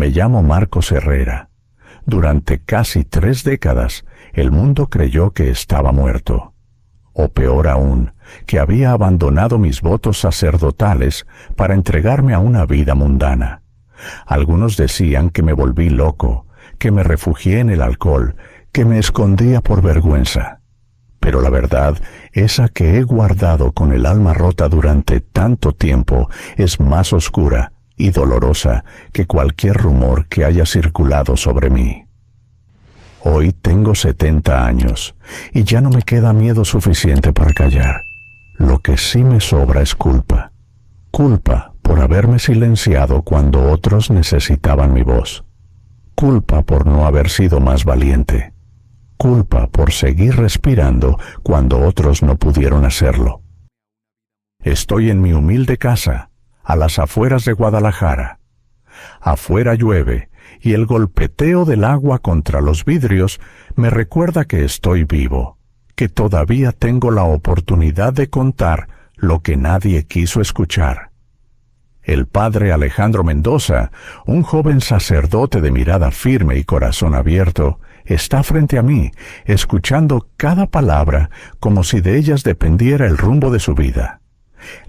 Me llamo Marcos Herrera. Durante casi 3 décadas, el mundo creyó que estaba muerto. O peor aún, que había abandonado mis votos sacerdotales para entregarme a una vida mundana. Algunos decían que me volví loco, que me refugié en el alcohol, que me escondía por vergüenza. Pero la verdad, esa que he guardado con el alma rota durante tanto tiempo, es más oscura y dolorosa que cualquier rumor que haya circulado sobre mí. Hoy tengo 70 años y ya no me queda miedo suficiente para callar. Lo que sí me sobra es culpa. Culpa por haberme silenciado cuando otros necesitaban mi voz. Culpa por no haber sido más valiente. Culpa por seguir respirando cuando otros no pudieron hacerlo. Estoy en mi humilde casa, a las afueras de Guadalajara. Afuera llueve y el golpeteo del agua contra los vidrios me recuerda que estoy vivo, que todavía tengo la oportunidad de contar lo que nadie quiso escuchar. El padre Alejandro Mendoza, un joven sacerdote de mirada firme y corazón abierto, está frente a mí, escuchando cada palabra como si de ellas dependiera el rumbo de su vida.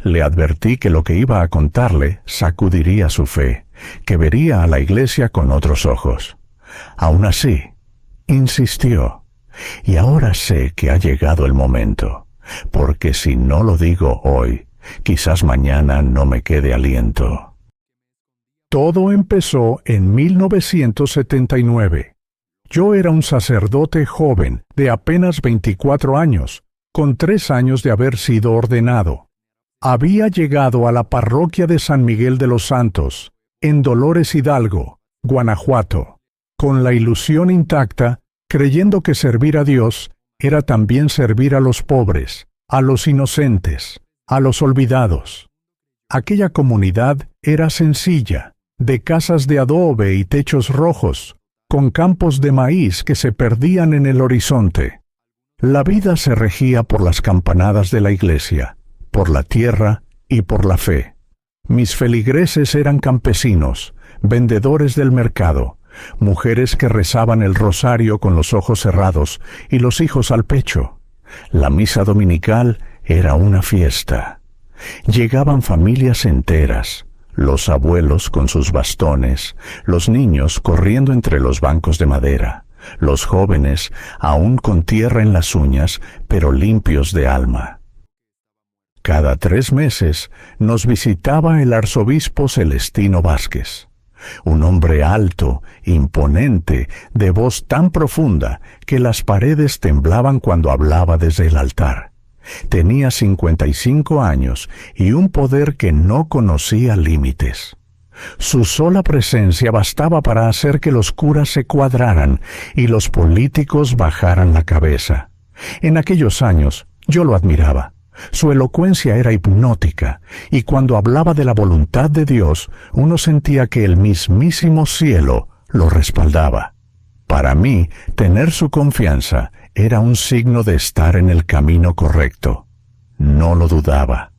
Le advertí que lo que iba a contarle sacudiría su fe, que vería a la iglesia con otros ojos. Aún así, insistió. Y ahora sé que ha llegado el momento, porque si no lo digo hoy, quizás mañana no me quede aliento. Todo empezó en 1979. Yo era un sacerdote joven, de apenas 24 años, con 3 años de haber sido ordenado. Había llegado a la parroquia de San Miguel de los Santos, en Dolores Hidalgo, Guanajuato, con la ilusión intacta, creyendo que servir a Dios era también servir a los pobres, a los inocentes, a los olvidados. Aquella comunidad era sencilla, de casas de adobe y techos rojos, con campos de maíz que se perdían en el horizonte. La vida se regía por las campanadas de la iglesia, por la tierra y por la fe. Mis feligreses eran campesinos, vendedores del mercado, mujeres que rezaban el rosario con los ojos cerrados y los hijos al pecho. La misa dominical era una fiesta. Llegaban familias enteras, los abuelos con sus bastones, los niños corriendo entre los bancos de madera, los jóvenes aún con tierra en las uñas, pero limpios de alma. Cada 3 meses nos visitaba el arzobispo Celestino Vázquez, un hombre alto, imponente, de voz tan profunda que las paredes temblaban cuando hablaba desde el altar. Tenía 55 años y un poder que no conocía límites. Su sola presencia bastaba para hacer que los curas se cuadraran y los políticos bajaran la cabeza. En aquellos años yo lo admiraba. Su elocuencia era hipnótica, y cuando hablaba de la voluntad de Dios, uno sentía que el mismísimo cielo lo respaldaba. Para mí, tener su confianza era un signo de estar en el camino correcto. No lo dudaba,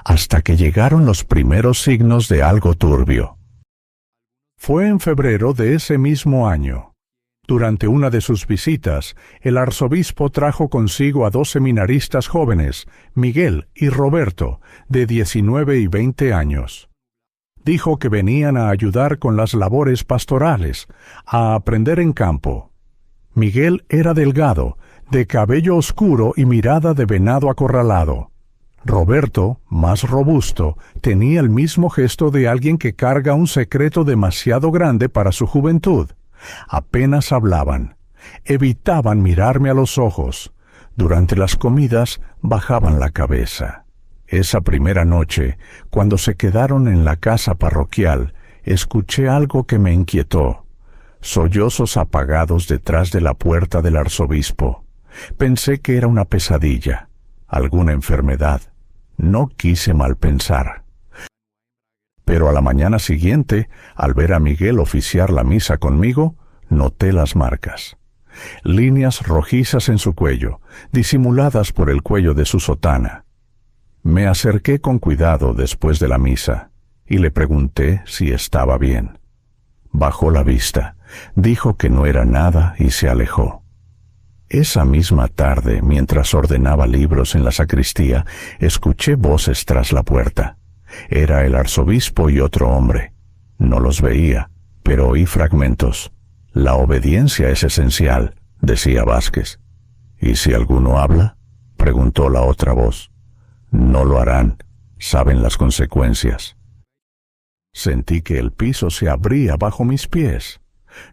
hasta que llegaron los primeros signos de algo turbio. Fue en febrero de ese mismo año. Durante una de sus visitas, el arzobispo trajo consigo a 2 seminaristas jóvenes, Miguel y Roberto, de 19 y 20 años. Dijo que venían a ayudar con las labores pastorales, a aprender en campo. Miguel era delgado, de cabello oscuro y mirada de venado acorralado. Roberto, más robusto, tenía el mismo gesto de alguien que carga un secreto demasiado grande para su juventud. Apenas hablaban. Evitaban mirarme a los ojos. Durante las comidas bajaban la cabeza. Esa primera noche, cuando se quedaron en la casa parroquial, escuché algo que me inquietó. Sollozos apagados detrás de la puerta del arzobispo. Pensé que era una pesadilla, alguna enfermedad. No quise malpensar. Pero a la mañana siguiente, al ver a Miguel oficiar la misa conmigo, noté las marcas. Líneas rojizas en su cuello, disimuladas por el cuello de su sotana. Me acerqué con cuidado después de la misa y le pregunté si estaba bien. Bajó la vista, dijo que no era nada y se alejó. Esa misma tarde, mientras ordenaba libros en la sacristía, escuché voces tras la puerta. Era el arzobispo y otro hombre. No los veía, pero oí fragmentos. La obediencia es esencial, decía Vázquez. ¿Y si alguno habla?, preguntó la otra voz. No lo harán, saben las consecuencias. Sentí que el piso se abría bajo mis pies.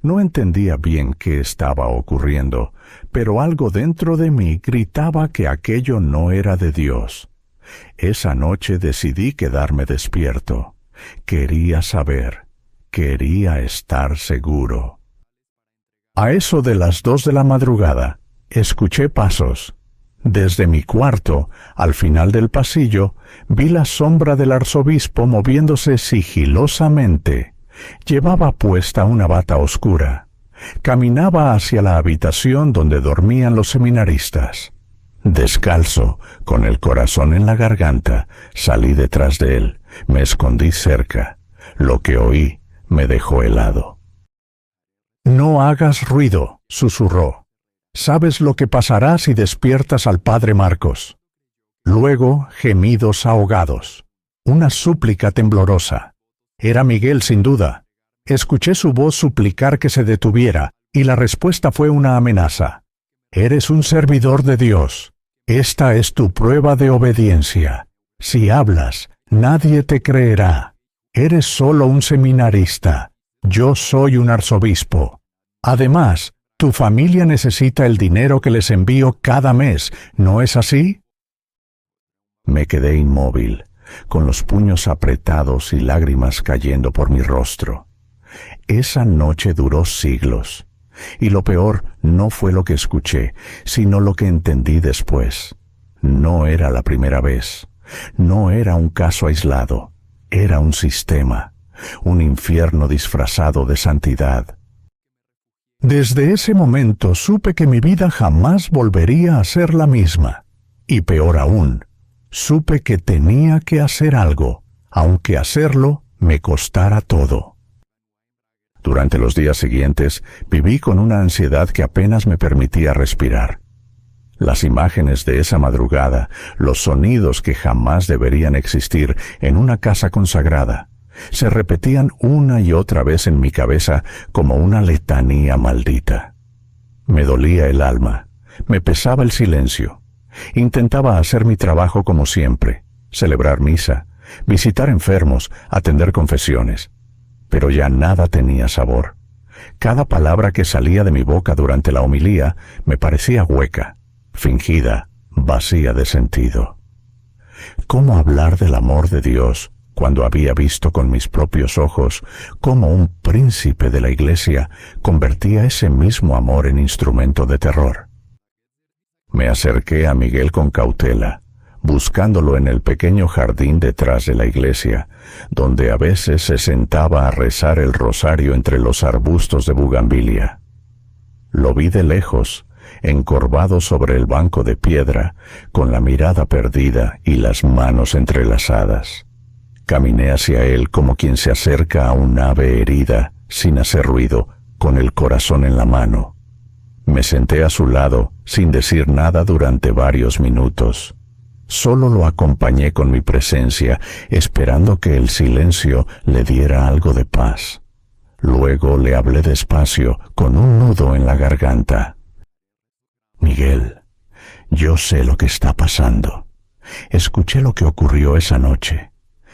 No entendía bien qué estaba ocurriendo, pero algo dentro de mí gritaba que aquello no era de Dios. Esa noche decidí quedarme despierto. Quería saber, quería estar seguro. A eso de las 2 de la madrugada, escuché pasos. Desde mi cuarto, al final del pasillo, vi la sombra del arzobispo moviéndose sigilosamente. Llevaba puesta una bata oscura. Caminaba hacia la habitación donde dormían los seminaristas. Descalzo, con el corazón en la garganta, salí detrás de él. Me escondí cerca. Lo que oí me dejó helado. «No hagas ruido», susurró. «Sabes lo que pasará si despiertas al padre Marcos». Luego, gemidos ahogados. Una súplica temblorosa. Era Miguel, sin duda. Escuché su voz suplicar que se detuviera, y la respuesta fue una amenaza. «Eres un servidor de Dios. Esta es tu prueba de obediencia. Si hablas, nadie te creerá. Eres solo un seminarista. Yo soy un arzobispo. Además, tu familia necesita el dinero que les envío cada mes, ¿no es así?» Me quedé inmóvil, con los puños apretados y lágrimas cayendo por mi rostro. Esa noche duró siglos, y lo peor no fue lo que escuché, sino lo que entendí después. No era la primera vez, no era un caso aislado, era un sistema, un infierno disfrazado de santidad. Desde ese momento supe que mi vida jamás volvería a ser la misma, y peor aún, supe que tenía que hacer algo, aunque hacerlo me costara todo. Durante los días siguientes viví con una ansiedad que apenas me permitía respirar. Las imágenes de esa madrugada, los sonidos que jamás deberían existir en una casa consagrada, se repetían una y otra vez en mi cabeza como una letanía maldita. Me dolía el alma, me pesaba el silencio. Intentaba hacer mi trabajo como siempre, celebrar misa, visitar enfermos, atender confesiones. Pero ya nada tenía sabor. Cada palabra que salía de mi boca durante la homilía me parecía hueca, fingida, vacía de sentido. ¿Cómo hablar del amor de Dios cuando había visto con mis propios ojos cómo un príncipe de la Iglesia convertía ese mismo amor en instrumento de terror? Me acerqué a Miguel con cautela, buscándolo en el pequeño jardín detrás de la iglesia, donde a veces se sentaba a rezar el rosario entre los arbustos de bugambilia. Lo vi de lejos, encorvado sobre el banco de piedra, con la mirada perdida y las manos entrelazadas. Caminé hacia él como quien se acerca a un ave herida, sin hacer ruido, con el corazón en la mano. Me senté a su lado, sin decir nada durante varios minutos. Solo lo acompañé con mi presencia, esperando que el silencio le diera algo de paz. Luego le hablé despacio, con un nudo en la garganta. «Miguel, yo sé lo que está pasando. Escuché lo que ocurrió esa noche»,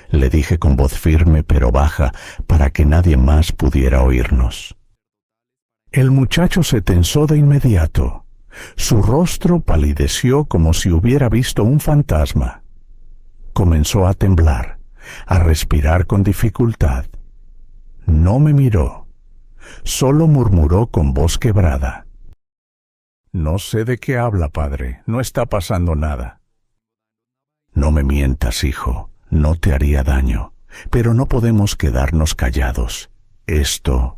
le dije con voz firme pero baja para que nadie más pudiera oírnos. El muchacho se tensó de inmediato. Su rostro palideció como si hubiera visto un fantasma. Comenzó a temblar, a respirar con dificultad. No me miró, solo murmuró con voz quebrada: «No sé de qué habla, padre, no está pasando nada». «No me mientas, hijo, no te haría daño, pero no podemos quedarnos callados. Esto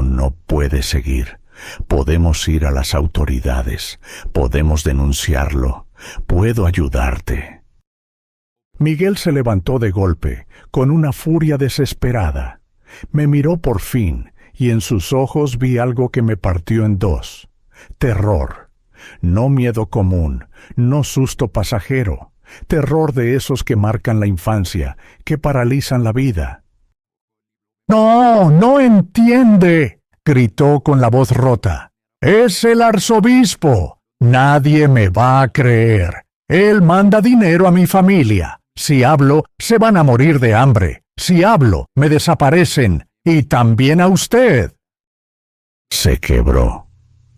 no puede seguir. Podemos ir a las autoridades, podemos denunciarlo, puedo ayudarte». Miguel se levantó de golpe, con una furia desesperada. Me miró por fin, y en sus ojos vi algo que me partió en dos. Terror. No miedo común, no susto pasajero. Terror de esos que marcan la infancia, que paralizan la vida. «¡No, no entiende!», gritó con la voz rota. «Es el arzobispo. Nadie me va a creer. Él manda dinero a mi familia. Si hablo, se van a morir de hambre. Si hablo, me desaparecen. Y también a usted». Se quebró.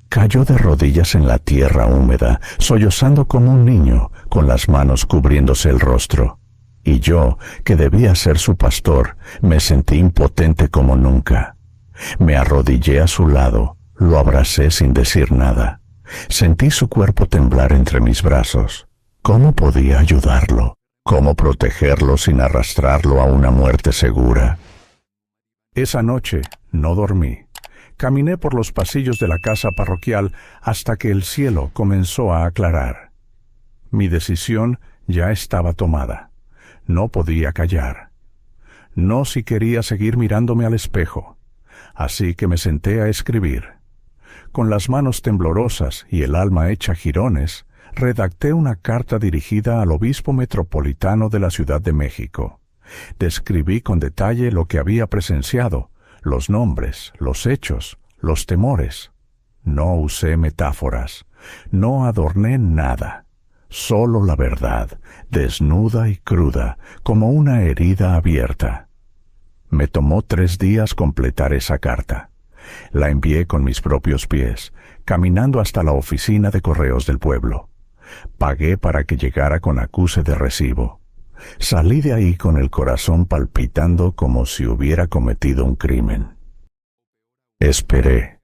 Cayó de rodillas en la tierra húmeda, sollozando como un niño, con las manos cubriéndose el rostro. Y yo, que debía ser su pastor, me sentí impotente como nunca. Me arrodillé a su lado, lo abracé sin decir nada. Sentí su cuerpo temblar entre mis brazos. ¿Cómo podía ayudarlo? ¿Cómo protegerlo sin arrastrarlo a una muerte segura? Esa noche no dormí. Caminé por los pasillos de la casa parroquial hasta que el cielo comenzó a aclarar. Mi decisión ya estaba tomada. No podía callar. No si quería seguir mirándome al espejo. Así que me senté a escribir. Con las manos temblorosas y el alma hecha jirones, redacté una carta dirigida al obispo metropolitano de la Ciudad de México. Describí con detalle lo que había presenciado, los nombres, los hechos, los temores. No usé metáforas, no adorné nada, solo la verdad, desnuda y cruda, como una herida abierta. Me tomó 3 días completar esa carta. La envié con mis propios pies, caminando hasta la oficina de correos del pueblo. Pagué para que llegara con acuse de recibo. Salí de ahí con el corazón palpitando como si hubiera cometido un crimen. Esperé.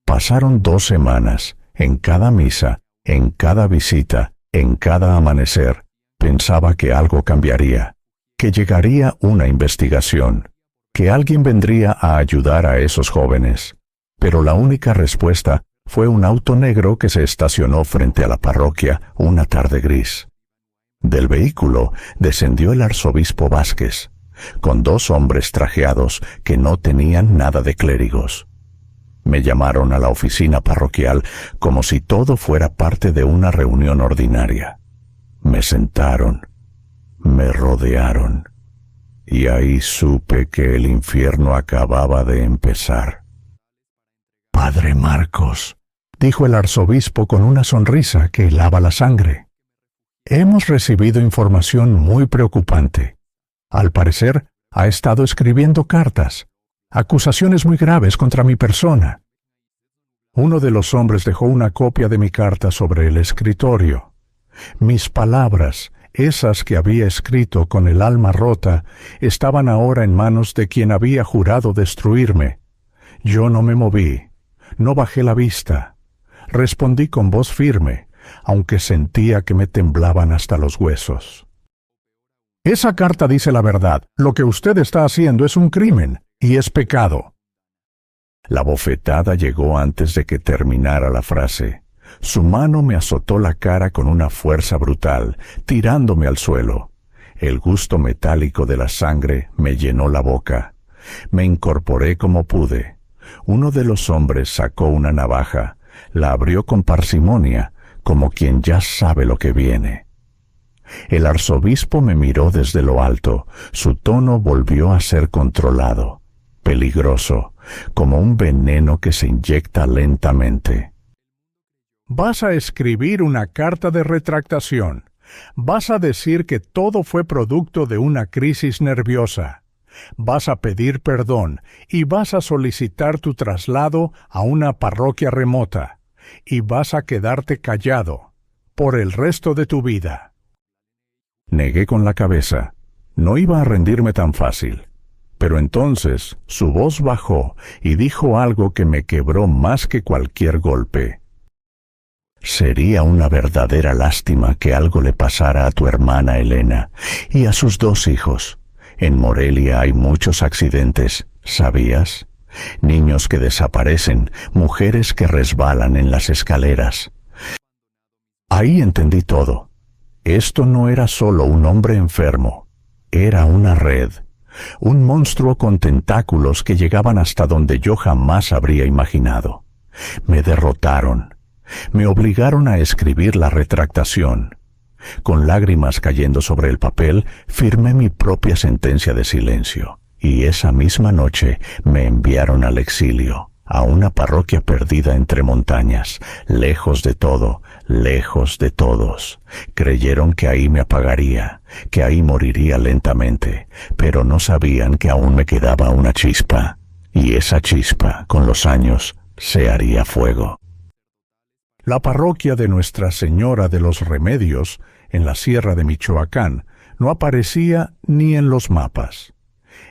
Pasaron 2 semanas. En cada misa, en cada visita, en cada amanecer, pensaba que algo cambiaría, que llegaría una investigación, que alguien vendría a ayudar a esos jóvenes. Pero la única respuesta fue un auto negro que se estacionó frente a la parroquia una tarde gris. Del vehículo descendió el arzobispo Vázquez, con 2 hombres trajeados que no tenían nada de clérigos. Me llamaron a la oficina parroquial como si todo fuera parte de una reunión ordinaria. Me sentaron, me rodearon, y ahí supe que el infierno acababa de empezar. «Padre Marcos», dijo el arzobispo con una sonrisa que helaba la sangre, «hemos recibido información muy preocupante. Al parecer, ha estado escribiendo cartas, acusaciones muy graves contra mi persona». Uno de los hombres dejó una copia de mi carta sobre el escritorio. Mis palabras, esas que había escrito con el alma rota, estaban ahora en manos de quien había jurado destruirme. Yo no me moví, no bajé la vista. Respondí con voz firme, aunque sentía que me temblaban hasta los huesos. «Esa carta dice la verdad. Lo que usted está haciendo es un crimen, y es pecado». La bofetada llegó antes de que terminara la frase. Su mano me azotó la cara con una fuerza brutal, tirándome al suelo. El gusto metálico de la sangre me llenó la boca. Me incorporé como pude. Uno de los hombres sacó una navaja, la abrió con parsimonia, como quien ya sabe lo que viene. El arzobispo me miró desde lo alto. Su tono volvió a ser controlado, peligroso, como un veneno que se inyecta lentamente. «Vas a escribir una carta de retractación. Vas a decir que todo fue producto de una crisis nerviosa. Vas a pedir perdón y vas a solicitar tu traslado a una parroquia remota. Y vas a quedarte callado por el resto de tu vida». Negué con la cabeza. No iba a rendirme tan fácil. Pero entonces su voz bajó y dijo algo que me quebró más que cualquier golpe. «Sería una verdadera lástima que algo le pasara a tu hermana Elena y a sus 2 hijos. En Morelia hay muchos accidentes, ¿sabías? Niños que desaparecen, mujeres que resbalan en las escaleras». Ahí entendí todo. Esto no era solo un hombre enfermo, era una red. un monstruo con tentáculos que llegaban hasta donde yo jamás habría imaginado. Me derrotaron. Me obligaron a escribir la retractación. Con lágrimas cayendo sobre el papel, firmé mi propia sentencia de silencio. Y esa misma noche me enviaron al exilio, a una parroquia perdida entre montañas, lejos de todo, lejos de todos. Creyeron que ahí me apagaría, que ahí moriría lentamente, pero no sabían que aún me quedaba una chispa, y esa chispa, con los años, se haría fuego. La parroquia de Nuestra Señora de los Remedios, en la Sierra de Michoacán, no aparecía ni en los mapas.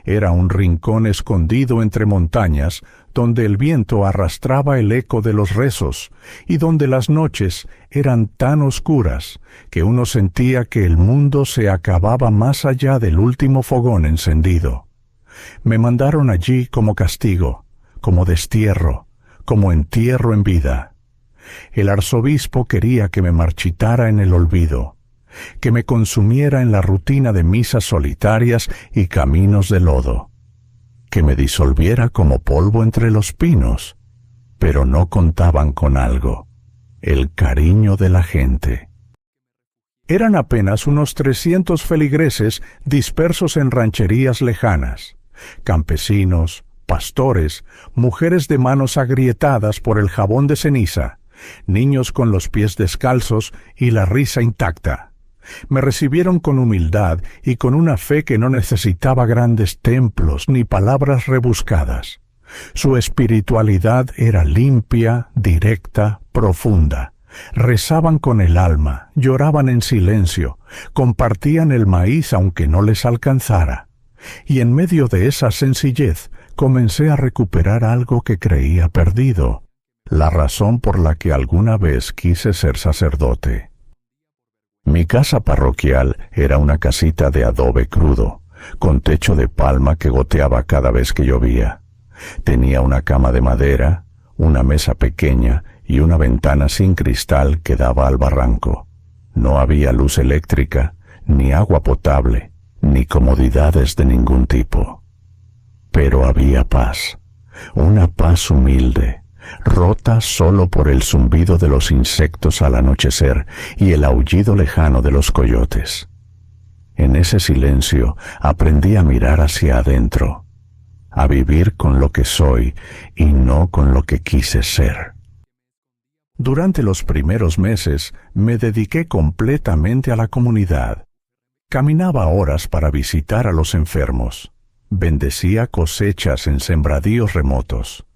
Era un rincón escondido entre montañas, donde el viento arrastraba el eco de los rezos, y donde las noches eran tan oscuras que uno sentía que el mundo se acababa más allá del último fogón encendido. Me mandaron allí como castigo, como destierro, como entierro en vida. El arzobispo quería que me marchitara en el olvido, que me consumiera en la rutina de misas solitarias y caminos de lodo, que me disolviera como polvo entre los pinos, pero no contaban con algo: el cariño de la gente. Eran apenas unos 300 feligreses dispersos en rancherías lejanas, campesinos, pastores, mujeres de manos agrietadas por el jabón de ceniza, niños con los pies descalzos y la risa intacta. Me recibieron con humildad y con una fe que no necesitaba grandes templos ni palabras rebuscadas. Su espiritualidad era limpia, directa, profunda. Rezaban con el alma, lloraban en silencio, compartían el maíz aunque no les alcanzara. Y en medio de esa sencillez comencé a recuperar algo que creía perdido: la razón por la que alguna vez quise ser sacerdote. Mi casa parroquial era una casita de adobe crudo, con techo de palma que goteaba cada vez que llovía. Tenía una cama de madera, una mesa pequeña y una ventana sin cristal que daba al barranco. No había luz eléctrica, ni agua potable, ni comodidades de ningún tipo. Pero había paz, una paz humilde, rota solo por el zumbido de los insectos al anochecer y el aullido lejano de los coyotes. En ese silencio aprendí a mirar hacia adentro, a vivir con lo que soy y no con lo que quise ser. Durante los primeros meses me dediqué completamente a la comunidad. Caminaba horas para visitar a los enfermos, bendecía cosechas en sembradíos remotos,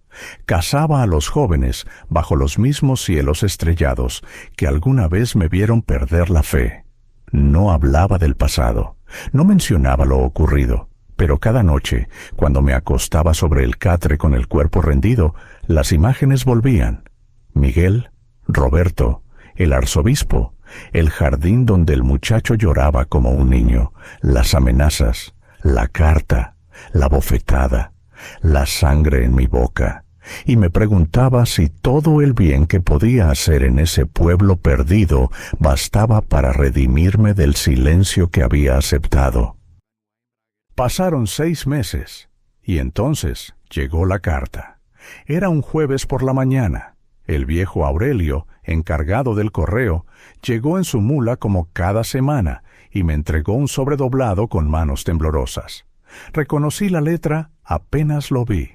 casaba a los jóvenes bajo los mismos cielos estrellados que alguna vez me vieron perder la fe. No hablaba del pasado, no mencionaba lo ocurrido, pero cada noche, cuando me acostaba sobre el catre con el cuerpo rendido, las imágenes volvían. Miguel, Roberto, el arzobispo, el jardín donde el muchacho lloraba como un niño, las amenazas, la carta, la bofetada, la sangre en mi boca, y me preguntaba si todo el bien que podía hacer en ese pueblo perdido bastaba para redimirme del silencio que había aceptado. Pasaron 6 meses, y entonces llegó la carta. Era un jueves por la mañana. El viejo Aurelio, encargado del correo, llegó en su mula como cada semana y me entregó un sobre doblado con manos temblorosas. Reconocí la letra apenas lo vi.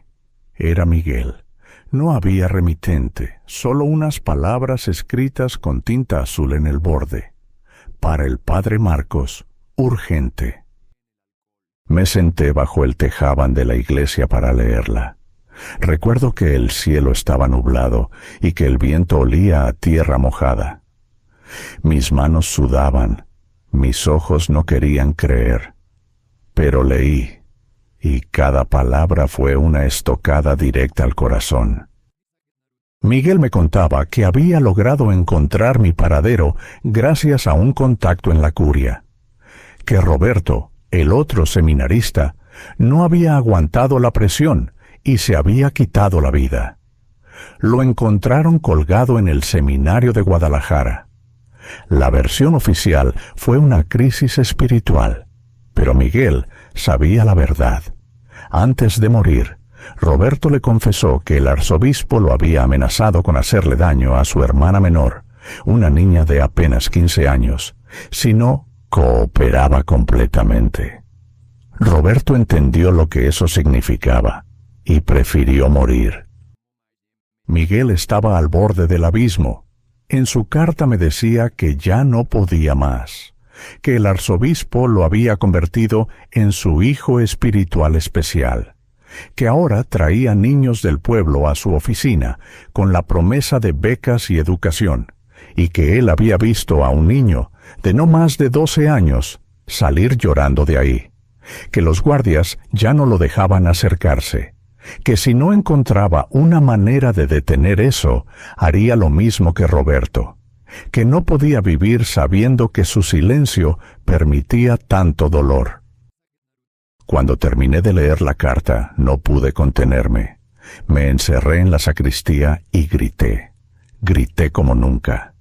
Era Miguel. No había remitente, solo unas palabras escritas con tinta azul en el borde. Para el padre Marcos, urgente. Me senté bajo el tejabán de la iglesia para leerla. Recuerdo que el cielo estaba nublado y que el viento olía a tierra mojada. Mis manos sudaban, mis ojos no querían creer. Pero leí, y cada palabra fue una estocada directa al corazón. Miguel me contaba que había logrado encontrar mi paradero gracias a un contacto en la curia, que Roberto, el otro seminarista, no había aguantado la presión y se había quitado la vida. Lo encontraron colgado en el seminario de Guadalajara. La versión oficial fue una crisis espiritual, Pero Miguel sabía la verdad. Antes de morir, Roberto le confesó que el arzobispo lo había amenazado con hacerle daño a su hermana menor, una niña de apenas 15 años, si no cooperaba completamente. Roberto entendió lo que eso significaba y prefirió morir. Miguel estaba al borde del abismo. En su carta me decía que ya no podía más, que el arzobispo lo había convertido en su hijo espiritual especial, que ahora traía niños del pueblo a su oficina con la promesa de becas y educación, y que él había visto a un niño de no más de 12 años salir llorando de ahí, que los guardias ya no lo dejaban acercarse, que si no encontraba una manera de detener eso, haría lo mismo que Roberto, que no podía vivir sabiendo que su silencio permitía tanto dolor. Cuando terminé de leer la carta, no pude contenerme. Me encerré en la sacristía y grité. Grité como nunca.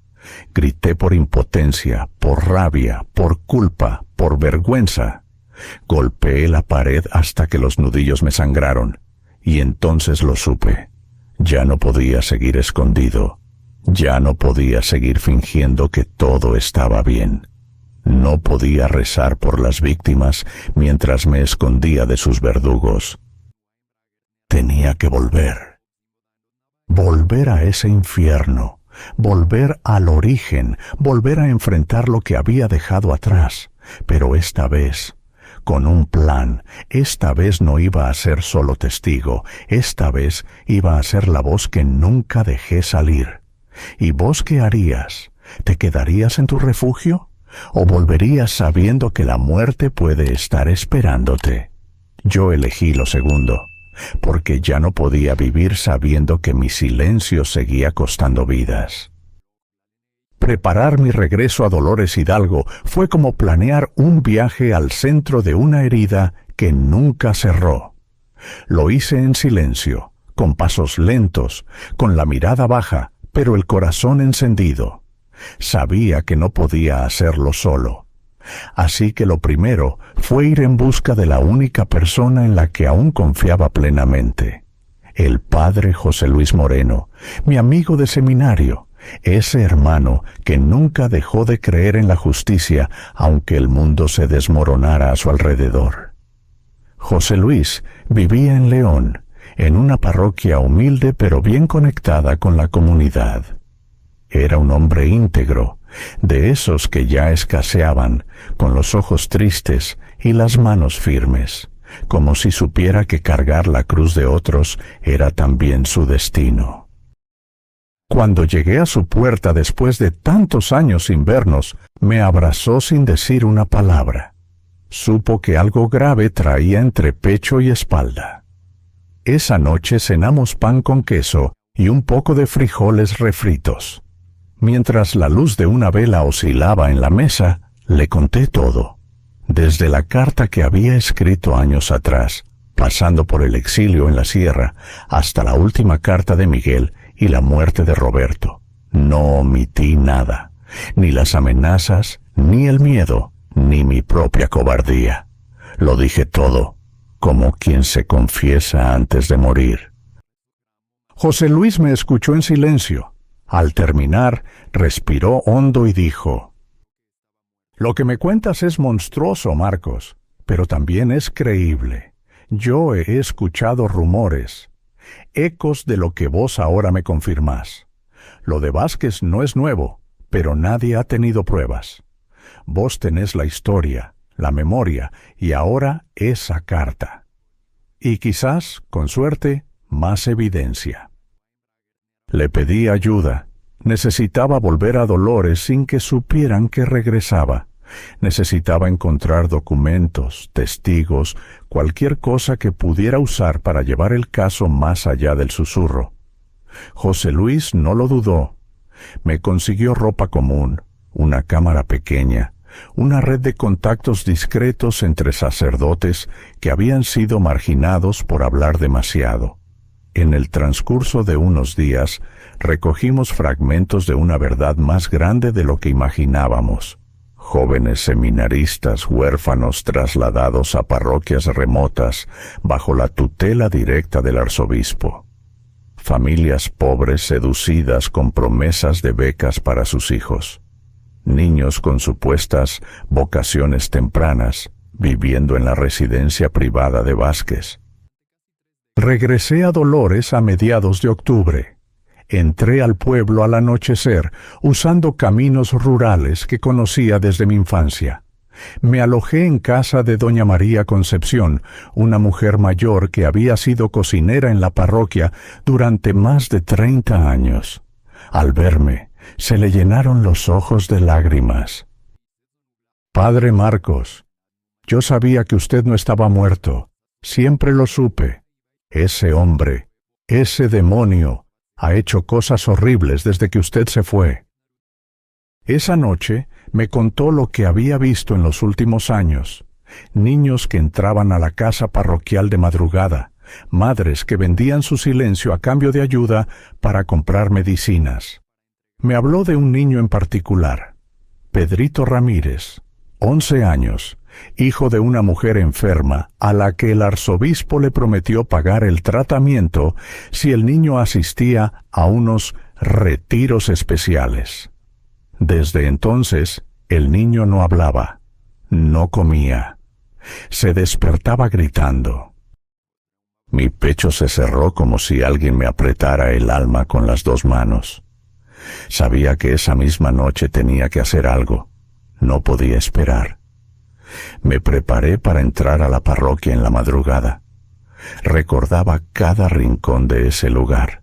Grité por impotencia, por rabia, por culpa, por vergüenza. Golpeé la pared hasta que los nudillos me sangraron. Y entonces lo supe. Ya no podía seguir escondido. Ya no podía seguir fingiendo que todo estaba bien. No podía rezar por las víctimas mientras me escondía de sus verdugos. Tenía que volver. Volver a ese infierno. Volver al origen. Volver a enfrentar lo que había dejado atrás. Pero esta vez, con un plan. Esta vez no iba a ser solo testigo. Esta vez iba a ser la voz que nunca dejé salir. ¿Y vos qué harías? ¿Te quedarías en tu refugio? ¿O volverías sabiendo que la muerte puede estar esperándote? Yo elegí lo segundo, porque ya no podía vivir sabiendo que mi silencio seguía costando vidas. Preparar mi regreso a Dolores Hidalgo fue como planear un viaje al centro de una herida que nunca cerró. Lo hice en silencio, con pasos lentos, con la mirada baja, pero el corazón encendido. Sabía que no podía hacerlo solo. Así que lo primero fue ir en busca de la única persona en la que aún confiaba plenamente. El padre José Luis Moreno, mi amigo de seminario, ese hermano que nunca dejó de creer en la justicia aunque el mundo se desmoronara a su alrededor. José Luis vivía en León, en una parroquia humilde pero bien conectada con la comunidad. Era un hombre íntegro, de esos que ya escaseaban, con los ojos tristes y las manos firmes, como si supiera que cargar la cruz de otros era también su destino. Cuando llegué a su puerta después de tantos años sin vernos, me abrazó sin decir una palabra. Supo que algo grave traía entre pecho y espalda. Esa noche cenamos pan con queso y un poco de frijoles refritos. Mientras la luz de una vela oscilaba en la mesa, le conté todo, desde la carta que había escrito años atrás, pasando por el exilio en la sierra, hasta la última carta de Miguel y la muerte de Roberto. No omití nada, ni las amenazas, ni el miedo, ni mi propia cobardía. Lo dije todo, como quien se confiesa antes de morir. José Luis me escuchó en silencio. Al terminar, respiró hondo y dijo: «Lo que me cuentas es monstruoso, Marcos, pero también es creíble. Yo he escuchado rumores, ecos de lo que vos ahora me confirmás. Lo de Vázquez no es nuevo, pero nadie ha tenido pruebas. Vos tenés la historia, la memoria y ahora esa carta. Y quizás, con suerte, más evidencia». Le pedí ayuda. Necesitaba volver a Dolores sin que supieran que regresaba. Necesitaba encontrar documentos, testigos, cualquier cosa que pudiera usar para llevar el caso más allá del susurro. José Luis no lo dudó. Me consiguió ropa común, una cámara pequeña, una red de contactos discretos entre sacerdotes que habían sido marginados por hablar demasiado. En el transcurso de unos días, recogimos fragmentos de una verdad más grande de lo que imaginábamos. jóvenes seminaristas huérfanos trasladados a parroquias remotas bajo la tutela directa del arzobispo, familias pobres seducidas con promesas de becas para sus hijos, niños con supuestas vocaciones tempranas viviendo en la residencia privada de Vázquez. Regresé a Dolores a mediados de octubre. Entré al pueblo al anochecer, usando caminos rurales que conocía desde mi infancia. Me alojé en casa de doña María Concepción, una mujer mayor que había sido cocinera en la parroquia durante más de 30 años. Al verme, se le llenaron los ojos de lágrimas. «Padre Marcos, yo sabía que usted no estaba muerto. Siempre lo supe. Ese hombre, ese demonio, ha hecho cosas horribles desde que usted se fue». Esa noche me contó lo que había visto en los últimos años. Niños que entraban a la casa parroquial de madrugada, madres que vendían su silencio a cambio de ayuda para comprar medicinas. Me habló de un niño en particular, Pedrito Ramírez, 11 años, hijo de una mujer enferma a la que el arzobispo le prometió pagar el tratamiento si el niño asistía a unos retiros especiales. Desde entonces, el niño no hablaba, no comía, se despertaba gritando. Mi pecho se cerró como si alguien me apretara el alma con las 2 manos. Sabía que esa misma noche tenía que hacer algo, no podía esperar. Me preparé para entrar a la parroquia en la madrugada. Recordaba cada rincón de ese lugar.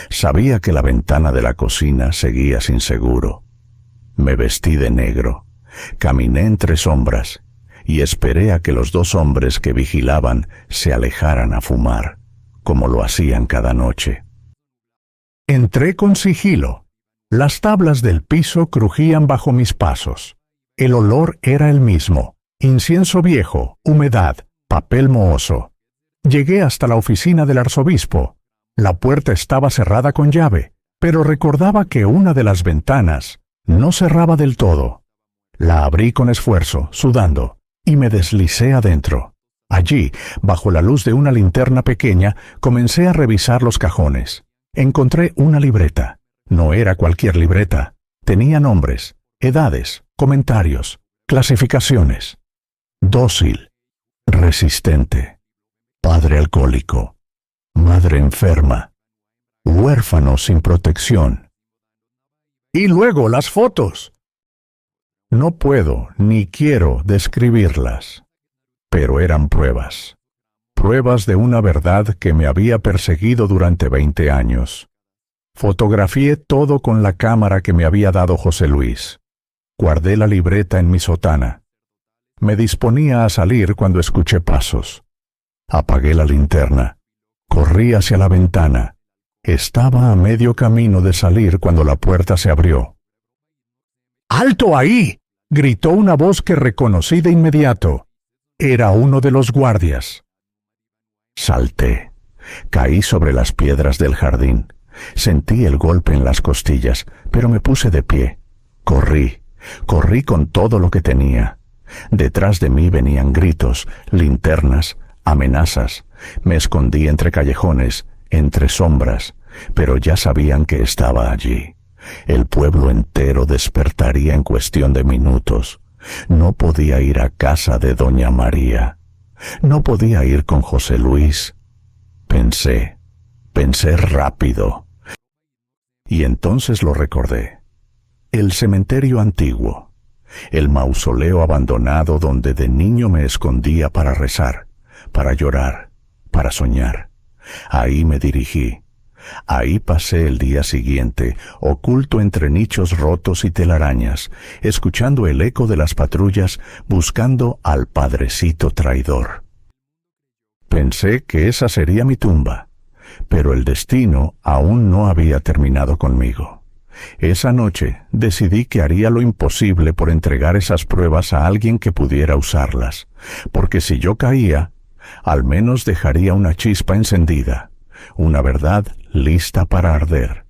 Sabía que la ventana de la cocina seguía sin seguro. Me vestí de negro, caminé entre sombras y esperé a que los 2 hombres que vigilaban se alejaran a fumar, como lo hacían cada noche. Entré con sigilo. Las tablas del piso crujían bajo mis pasos. El olor era el mismo: incienso viejo, humedad, papel mohoso. Llegué hasta la oficina del arzobispo. La puerta estaba cerrada con llave, pero recordaba que una de las ventanas no cerraba del todo. La abrí con esfuerzo, sudando, y me deslicé adentro. Allí, bajo la luz de una linterna pequeña, comencé a revisar los cajones. Encontré una libreta. No era cualquier libreta. Tenía nombres, edades, comentarios, clasificaciones. Dócil, resistente, padre alcohólico, madre enferma, huérfano sin protección. Y luego las fotos. No puedo ni quiero describirlas, pero eran pruebas. Pruebas de una verdad que me había perseguido durante 20 años. Fotografié todo con la cámara que me había dado José Luis. Guardé la libreta en mi sotana. Me disponía a salir cuando escuché pasos. Apagué la linterna. Corrí hacia la ventana. Estaba a medio camino de salir cuando la puerta se abrió. ¡Alto ahí!, gritó una voz que reconocí de inmediato. Era uno de los guardias. Salté. Caí sobre las piedras del jardín. Sentí el golpe en las costillas, pero me puse de pie. Corrí con todo lo que tenía. Detrás de mí venían gritos, linternas, amenazas. Me escondí entre callejones, entre sombras, pero ya sabían que estaba allí. El pueblo entero despertaría en cuestión de minutos. No podía ir a casa de doña María. No podía ir con José Luis. Pensé rápido. Y entonces lo recordé. El cementerio antiguo. El mausoleo abandonado donde de niño me escondía para rezar, para llorar, para soñar. Ahí me dirigí. Ahí pasé el día siguiente, oculto entre nichos rotos y telarañas, escuchando el eco de las patrullas buscando al padrecito traidor. Pensé que esa sería mi tumba, pero el destino aún no había terminado conmigo. Esa noche decidí que haría lo imposible por entregar esas pruebas a alguien que pudiera usarlas, porque si yo caía, al menos dejaría una chispa encendida, una verdad lista para arder.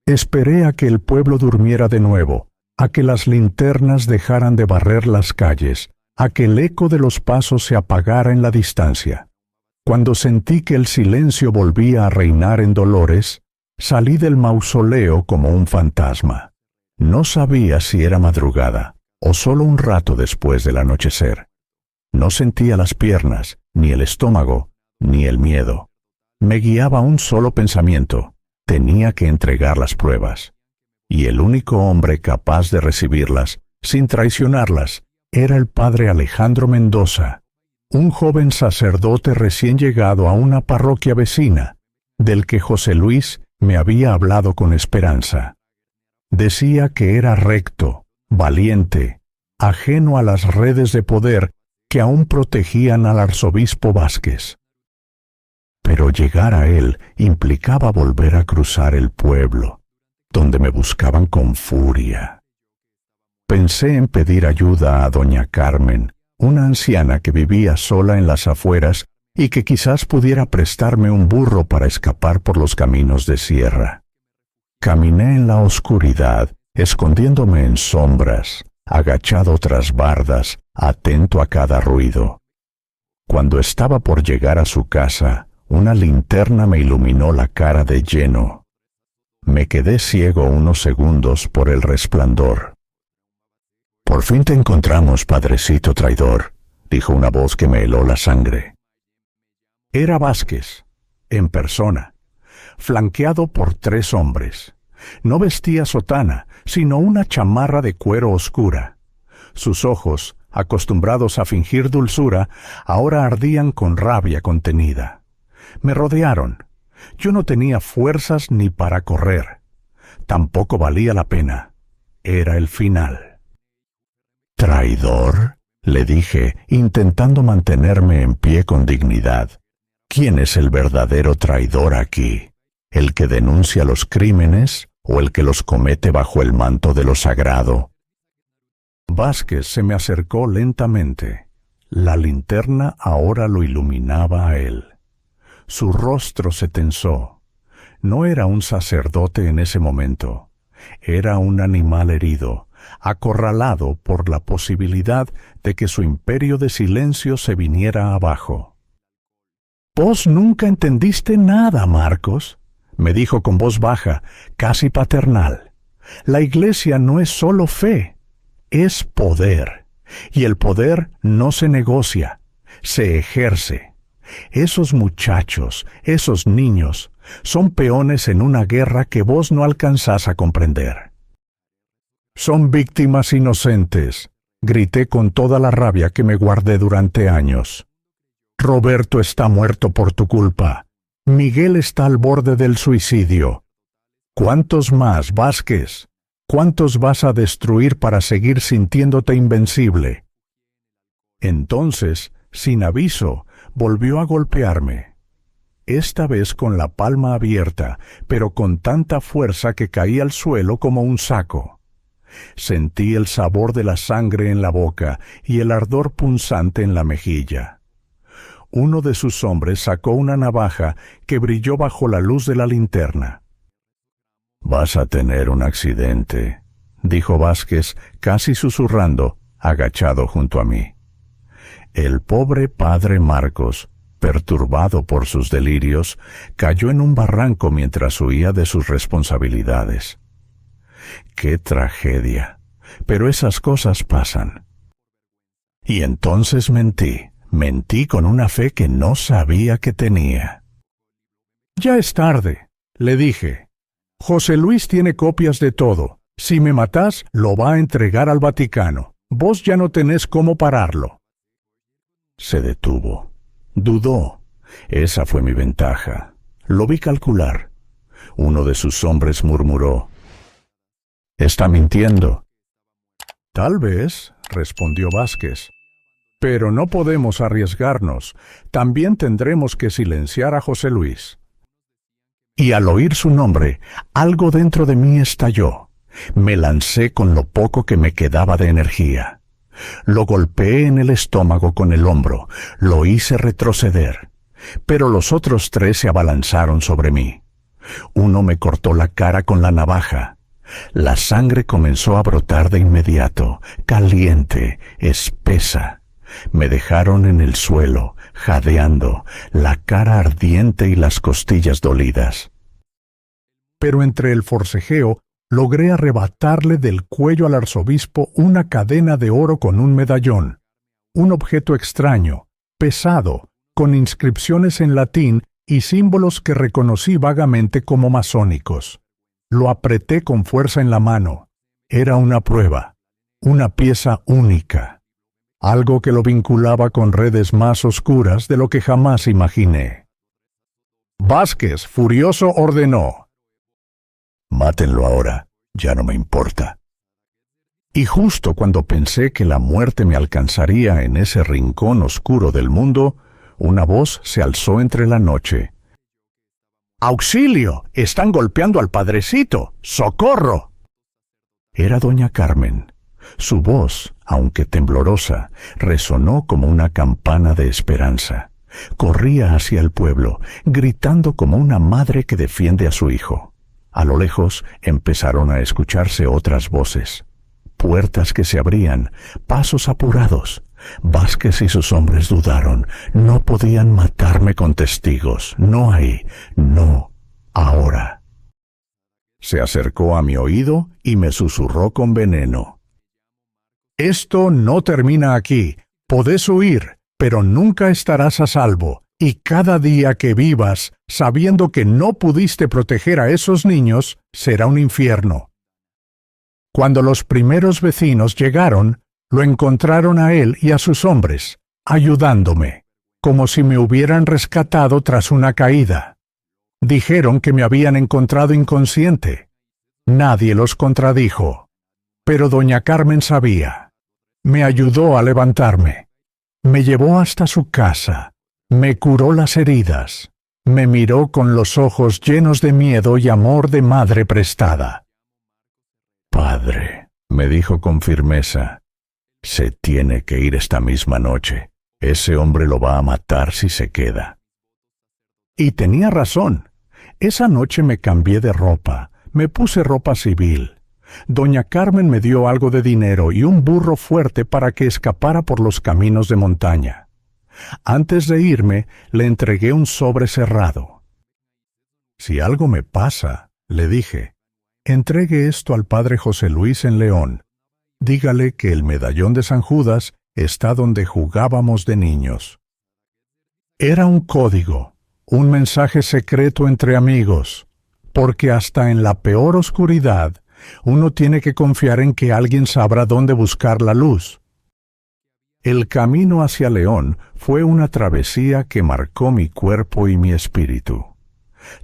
Esperé a que el pueblo durmiera de nuevo, a que las linternas dejaran de barrer las calles, a que el eco de los pasos se apagara en la distancia. Cuando sentí que el silencio volvía a reinar en Dolores, salí del mausoleo como un fantasma. No sabía si era madrugada o solo un rato después del anochecer. No sentía las piernas, ni el estómago, ni el miedo. Me guiaba un solo pensamiento: tenía que entregar las pruebas. Y el único hombre capaz de recibirlas, sin traicionarlas, era el padre Alejandro Mendoza, un joven sacerdote recién llegado a una parroquia vecina, del que José Luis me había hablado con esperanza. Decía que era recto, valiente, ajeno a las redes de poder que aún protegían al arzobispo Vázquez. Pero llegar a él implicaba volver a cruzar el pueblo, donde me buscaban con furia. Pensé en pedir ayuda a doña Carmen, una anciana que vivía sola en las afueras y que quizás pudiera prestarme un burro para escapar por los caminos de sierra. Caminé en la oscuridad, escondiéndome en sombras, agachado tras bardas, atento a cada ruido. Cuando estaba por llegar a su casa, una linterna me iluminó la cara de lleno. Me quedé ciego unos segundos por el resplandor. «Por fin te encontramos, padrecito traidor», dijo una voz que me heló la sangre. Era Vázquez, en persona, flanqueado por 3 hombres. No vestía sotana, sino una chamarra de cuero oscura. Sus ojos, acostumbrados a fingir dulzura, ahora ardían con rabia contenida. Me rodearon. Yo no tenía fuerzas ni para correr. Tampoco valía la pena. Era el final. «¿Traidor?», le dije, intentando mantenerme en pie con dignidad. «¿Quién es el verdadero traidor aquí? ¿El que denuncia los crímenes o el que los comete bajo el manto de lo sagrado?» Vázquez se me acercó lentamente. La linterna ahora lo iluminaba a él. Su rostro se tensó. No era un sacerdote en ese momento. Era un animal herido, acorralado por la posibilidad de que su imperio de silencio se viniera abajo. «Vos nunca entendiste nada, Marcos», me dijo con voz baja, casi paternal. «La Iglesia no es solo fe, es poder. Y el poder no se negocia, se ejerce. Esos muchachos, esos niños, son peones en una guerra que vos no alcanzás a comprender». «Son víctimas inocentes», grité con toda la rabia que me guardé durante años. «Roberto está muerto por tu culpa. Miguel está al borde del suicidio. ¿Cuántos más, Vázquez? ¿Cuántos vas a destruir para seguir sintiéndote invencible?» Entonces, sin aviso, volvió a golpearme. Esta vez con la palma abierta, pero con tanta fuerza que caí al suelo como un saco. Sentí el sabor de la sangre en la boca y el ardor punzante en la mejilla. Uno de sus hombres sacó una navaja que brilló bajo la luz de la linterna. «Vas a tener un accidente», dijo Vázquez, casi susurrando, agachado junto a mí. El pobre padre Marcos, perturbado por sus delirios, cayó en un barranco mientras huía de sus responsabilidades. ¡Qué tragedia! Pero esas cosas pasan. Y entonces mentí con una fe que no sabía que tenía. «Ya es tarde», le dije. «José Luis tiene copias de todo. Si me matás, lo va a entregar al Vaticano. Vos ya no tenés cómo pararlo». Se detuvo. Dudó. Esa fue mi ventaja. Lo vi calcular. Uno de sus hombres murmuró: «Está mintiendo». «Tal vez», respondió Vázquez. «Pero no podemos arriesgarnos. También tendremos que silenciar a José Luis». Y al oír su nombre, algo dentro de mí estalló. Me lancé con lo poco que me quedaba de energía. Lo golpeé en el estómago con el hombro, lo hice retroceder. Pero los otros 3 se abalanzaron sobre mí. Uno me cortó la cara con la navaja. La sangre comenzó a brotar de inmediato, caliente, espesa. Me dejaron en el suelo, jadeando, la cara ardiente y las costillas dolidas. Pero entre el forcejeo logré arrebatarle del cuello al arzobispo una cadena de oro con un medallón, un objeto extraño, pesado, con inscripciones en latín y símbolos que reconocí vagamente como masónicos. Lo apreté con fuerza en la mano. Era una prueba, una pieza única, algo que lo vinculaba con redes más oscuras de lo que jamás imaginé. Vázquez, furioso, ordenó: «Mátenlo ahora, ya no me importa». Y justo cuando pensé que la muerte me alcanzaría en ese rincón oscuro del mundo, una voz se alzó entre la noche. «¡Auxilio! ¡Están golpeando al padrecito! ¡Socorro!». Era doña Carmen. Su voz, aunque temblorosa, resonó como una campana de esperanza. Corría hacia el pueblo, gritando como una madre que defiende a su hijo. A lo lejos empezaron a escucharse otras voces. Puertas que se abrían, pasos apurados. Vázquez y sus hombres dudaron. No podían matarme con testigos. No ahí, no ahora. Se acercó a mi oído y me susurró con veneno: «Esto no termina aquí. Podés huir, pero nunca estarás a salvo. Y cada día que vivas, sabiendo que no pudiste proteger a esos niños, será un infierno». Cuando los primeros vecinos llegaron, lo encontraron a él y a sus hombres, ayudándome, como si me hubieran rescatado tras una caída. Dijeron que me habían encontrado inconsciente. Nadie los contradijo. Pero doña Carmen sabía. Me ayudó a levantarme. Me llevó hasta su casa. Me curó las heridas. Me miró con los ojos llenos de miedo y amor de madre prestada. «Padre», me dijo con firmeza, «se tiene que ir esta misma noche. Ese hombre lo va a matar si se queda». Y tenía razón. Esa noche me cambié de ropa, me puse ropa civil. Doña Carmen me dio algo de dinero y un burro fuerte para que escapara por los caminos de montaña. Antes de irme, le entregué un sobre cerrado. «Si algo me pasa», le dije, «entregue esto al padre José Luis en León. Dígale que el medallón de San Judas está donde jugábamos de niños». Era un código, un mensaje secreto entre amigos, porque hasta en la peor oscuridad uno tiene que confiar en que alguien sabrá dónde buscar la luz. El camino hacia León fue una travesía que marcó mi cuerpo y mi espíritu.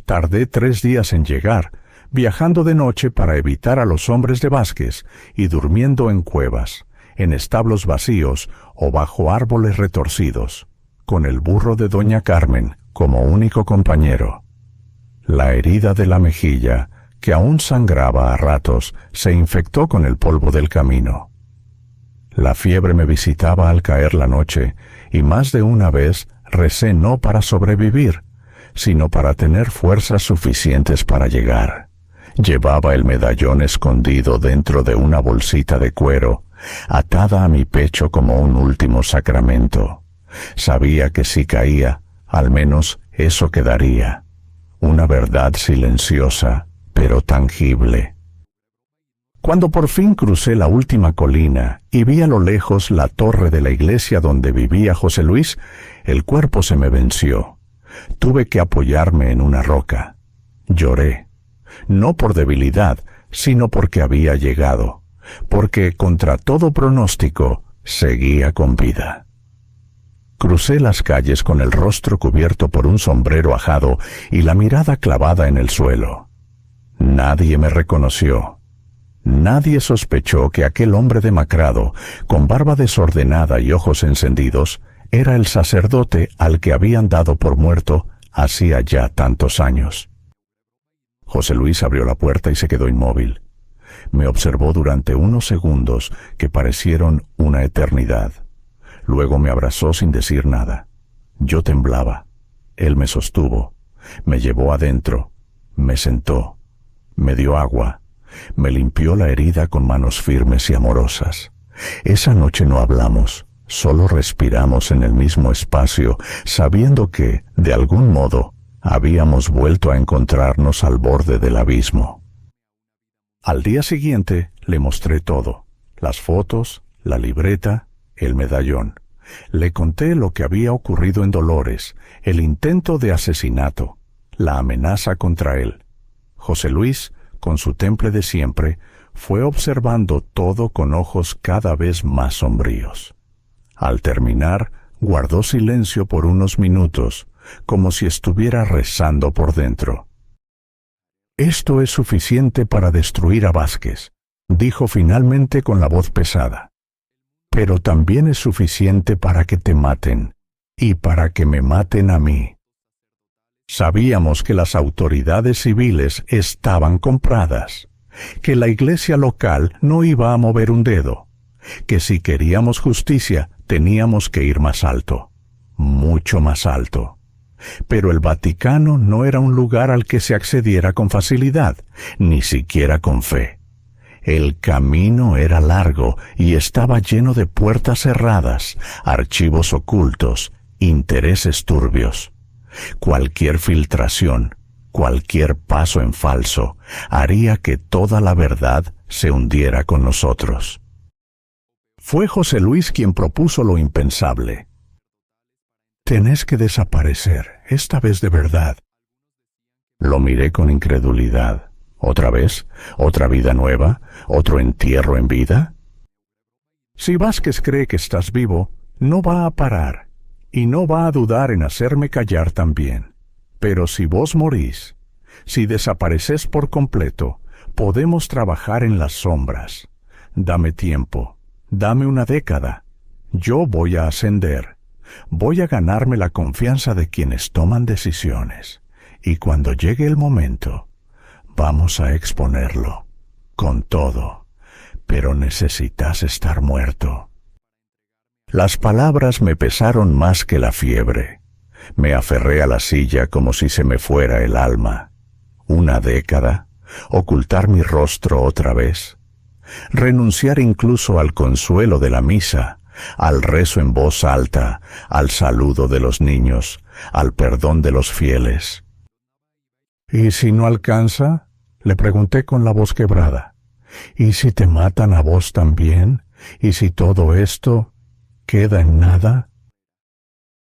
Tardé 3 días en llegar, viajando de noche para evitar a los hombres de Vázquez y durmiendo en cuevas, en establos vacíos o bajo árboles retorcidos, con el burro de doña Carmen como único compañero. La herida de la mejilla, que aún sangraba a ratos, se infectó con el polvo del camino. La fiebre me visitaba al caer la noche, y más de una vez recé no para sobrevivir, sino para tener fuerzas suficientes para llegar. Llevaba el medallón escondido dentro de una bolsita de cuero, atada a mi pecho como un último sacramento. Sabía que si caía, al menos eso quedaría. Una verdad silenciosa, pero tangible. Cuando por fin crucé la última colina y vi a lo lejos la torre de la iglesia donde vivía José Luis, el cuerpo se me venció. Tuve que apoyarme en una roca. Lloré. No por debilidad, sino porque había llegado, porque contra todo pronóstico seguía con vida. Crucé las calles con el rostro cubierto por un sombrero ajado y la mirada clavada en el suelo. Nadie me reconoció. Nadie sospechó que aquel hombre demacrado, con barba desordenada y ojos encendidos, era el sacerdote al que habían dado por muerto hacía ya tantos años. José Luis abrió la puerta y se quedó inmóvil. Me observó durante unos segundos que parecieron una eternidad. Luego me abrazó sin decir nada. Yo temblaba. Él me sostuvo. Me llevó adentro. Me sentó. Me dio agua. Me limpió la herida con manos firmes y amorosas. Esa noche no hablamos, solo respiramos en el mismo espacio, sabiendo que, de algún modo, habíamos vuelto a encontrarnos al borde del abismo. Al día siguiente le mostré todo, las fotos, la libreta, el medallón. Le conté lo que había ocurrido en Dolores, el intento de asesinato, la amenaza contra él. José Luis, con su temple de siempre, fue observando todo con ojos cada vez más sombríos. Al terminar, guardó silencio por unos minutos, como si estuviera rezando por dentro. «Esto es suficiente para destruir a Vázquez», dijo finalmente con la voz pesada. «Pero también es suficiente para que te maten, y para que me maten a mí». Sabíamos que las autoridades civiles estaban compradas, que la iglesia local no iba a mover un dedo, que si queríamos justicia teníamos que ir más alto, mucho más alto. Pero el Vaticano no era un lugar al que se accediera con facilidad, ni siquiera con fe. El camino era largo y estaba lleno de puertas cerradas, archivos ocultos, intereses turbios. Cualquier filtración, cualquier paso en falso, haría que toda la verdad se hundiera con nosotros. Fue José Luis quien propuso lo impensable. «Tenés que desaparecer, esta vez de verdad». Lo miré con incredulidad. ¿Otra vez? ¿Otra vida nueva? ¿Otro entierro en vida? Si Vázquez cree que estás vivo, no va a parar, y no va a dudar en hacerme callar también. Pero si vos morís, si desapareces por completo, podemos trabajar en las sombras. Dame tiempo, dame una década. Yo voy a ascender. Voy a ganarme la confianza de quienes toman decisiones. Y cuando llegue el momento, vamos a exponerlo, con todo. Pero necesitas estar muerto. Las palabras me pesaron más que la fiebre. Me aferré a la silla como si se me fuera el alma. ¿Una década? ¿Ocultar mi rostro otra vez? ¿Renunciar incluso al consuelo de la misa, al rezo en voz alta, al saludo de los niños, al perdón de los fieles? «¿Y si no alcanza?», le pregunté con la voz quebrada. «¿Y si te matan a vos también? ¿Y si todo esto queda en nada?».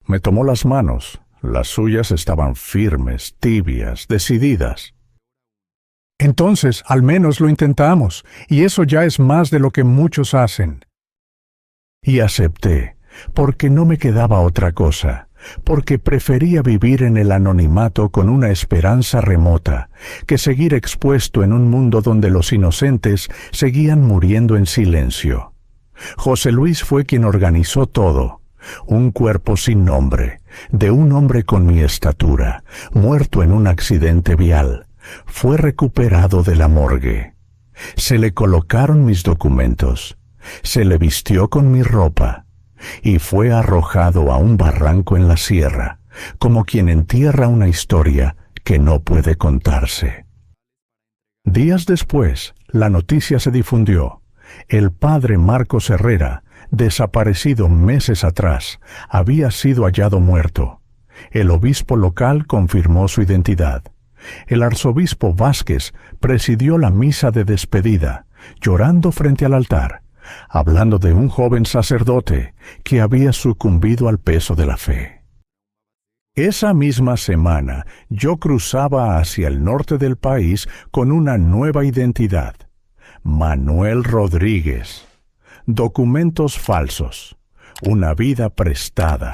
Me tomó las manos. Las suyas estaban firmes, tibias, decididas. «Entonces, al menos lo intentamos, y eso ya es más de lo que muchos hacen». Y acepté, porque no me quedaba otra cosa, porque prefería vivir en el anonimato con una esperanza remota, que seguir expuesto en un mundo donde los inocentes seguían muriendo en silencio. José Luis fue quien organizó todo. Un cuerpo sin nombre, de un hombre con mi estatura, muerto en un accidente vial, fue recuperado de la morgue. Se le colocaron mis documentos, se le vistió con mi ropa, y fue arrojado a un barranco en la sierra, como quien entierra una historia que no puede contarse. Días después, la noticia se difundió. El padre Marcos Herrera, desaparecido meses atrás, había sido hallado muerto. El obispo local confirmó su identidad. El arzobispo Vázquez presidió la misa de despedida, llorando frente al altar, hablando de un joven sacerdote que había sucumbido al peso de la fe. Esa misma semana yo cruzaba hacia el norte del país con una nueva identidad: Manuel Rodríguez. Documentos falsos, una vida prestada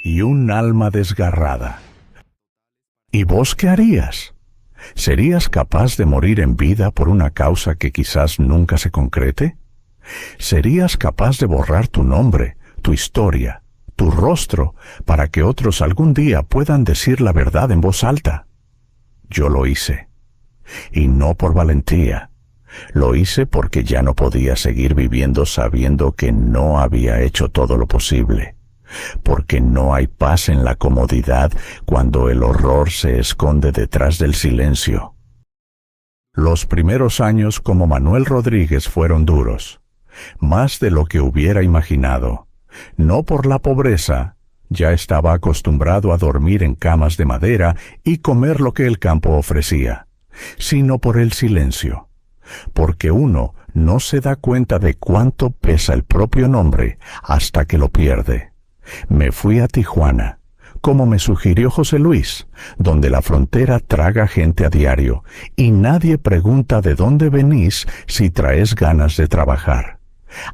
y un alma desgarrada. ¿Y vos qué harías? ¿Serías capaz de morir en vida por una causa que quizás nunca se concrete? ¿Serías capaz de borrar tu nombre, tu historia, tu rostro, para que otros algún día puedan decir la verdad en voz alta? Yo lo hice. Y no por valentía. Lo hice porque ya no podía seguir viviendo sabiendo que no había hecho todo lo posible. Porque no hay paz en la comodidad cuando el horror se esconde detrás del silencio. Los primeros años como Manuel Rodríguez fueron duros, más de lo que hubiera imaginado. No por la pobreza, ya estaba acostumbrado a dormir en camas de madera y comer lo que el campo ofrecía, sino por el silencio, porque uno no se da cuenta de cuánto pesa el propio nombre hasta que lo pierde. Me fui a Tijuana, como me sugirió José Luis, donde la frontera traga gente a diario y nadie pregunta de dónde venís si traes ganas de trabajar.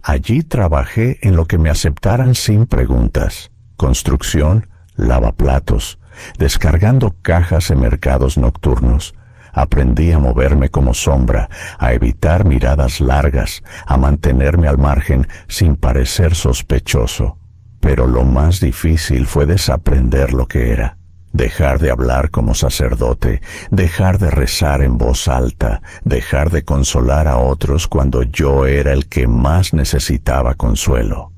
Allí trabajé en lo que me aceptaran sin preguntas: construcción, lavaplatos, descargando cajas en mercados nocturnos. Aprendí a moverme como sombra, a evitar miradas largas, a mantenerme al margen sin parecer sospechoso. Pero lo más difícil fue desaprender lo que era. Dejar de hablar como sacerdote, dejar de rezar en voz alta, dejar de consolar a otros cuando yo era el que más necesitaba consuelo.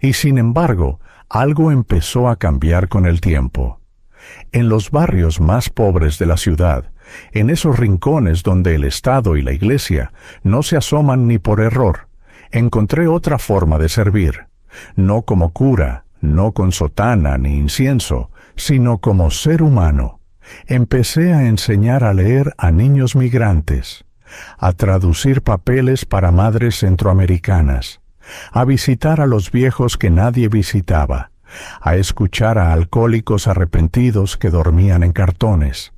Y sin embargo, algo empezó a cambiar con el tiempo. En los barrios más pobres de la ciudad, en esos rincones donde el Estado y la Iglesia no se asoman ni por error, encontré otra forma de servir, no como cura, no con sotana ni incienso, sino como ser humano. Empecé a enseñar a leer a niños migrantes, a traducir papeles para madres centroamericanas, a visitar a los viejos que nadie visitaba, a escuchar a alcohólicos arrepentidos que dormían en cartones.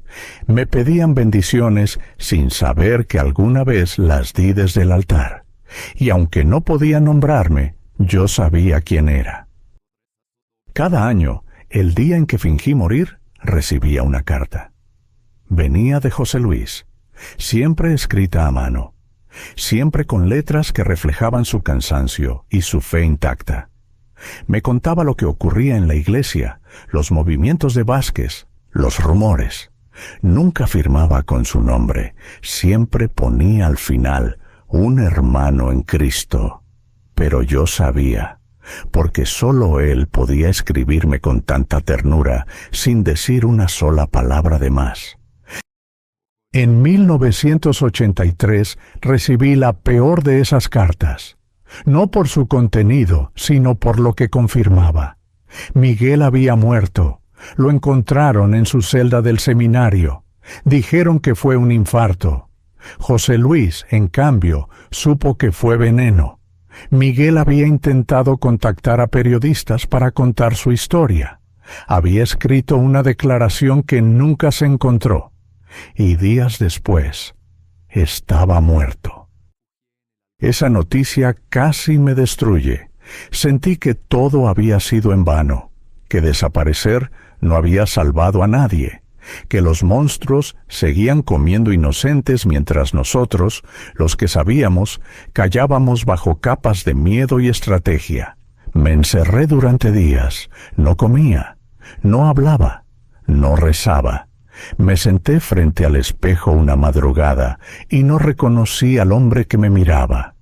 Me pedían bendiciones sin saber que alguna vez las di desde el altar, y aunque no podía nombrarme, yo sabía quién era. Cada año, el día en que fingí morir, recibía una carta. Venía de José Luis, siempre escrita a mano, siempre con letras que reflejaban su cansancio y su fe intacta. Me contaba lo que ocurría en la iglesia, los movimientos de Vázquez, los rumores. Nunca firmaba con su nombre, siempre ponía al final un hermano en Cristo. Pero yo sabía, porque solo él podía escribirme con tanta ternura, sin decir una sola palabra de más. En 1983 recibí la peor de esas cartas, no por su contenido, sino por lo que confirmaba. Miguel había muerto. Lo encontraron en su celda del seminario. Dijeron que fue un infarto. José Luis, en cambio, supo que fue veneno. Miguel había intentado contactar a periodistas para contar su historia. Había escrito una declaración que nunca se encontró. Y días después, estaba muerto. Esa noticia casi me destruye. Sentí que todo había sido en vano, que desaparecer no había salvado a nadie, que los monstruos seguían comiendo inocentes mientras nosotros, los que sabíamos, callábamos bajo capas de miedo y estrategia. Me encerré durante días, no comía, no hablaba, no rezaba. Me senté frente al espejo una madrugada y no reconocí al hombre que me miraba.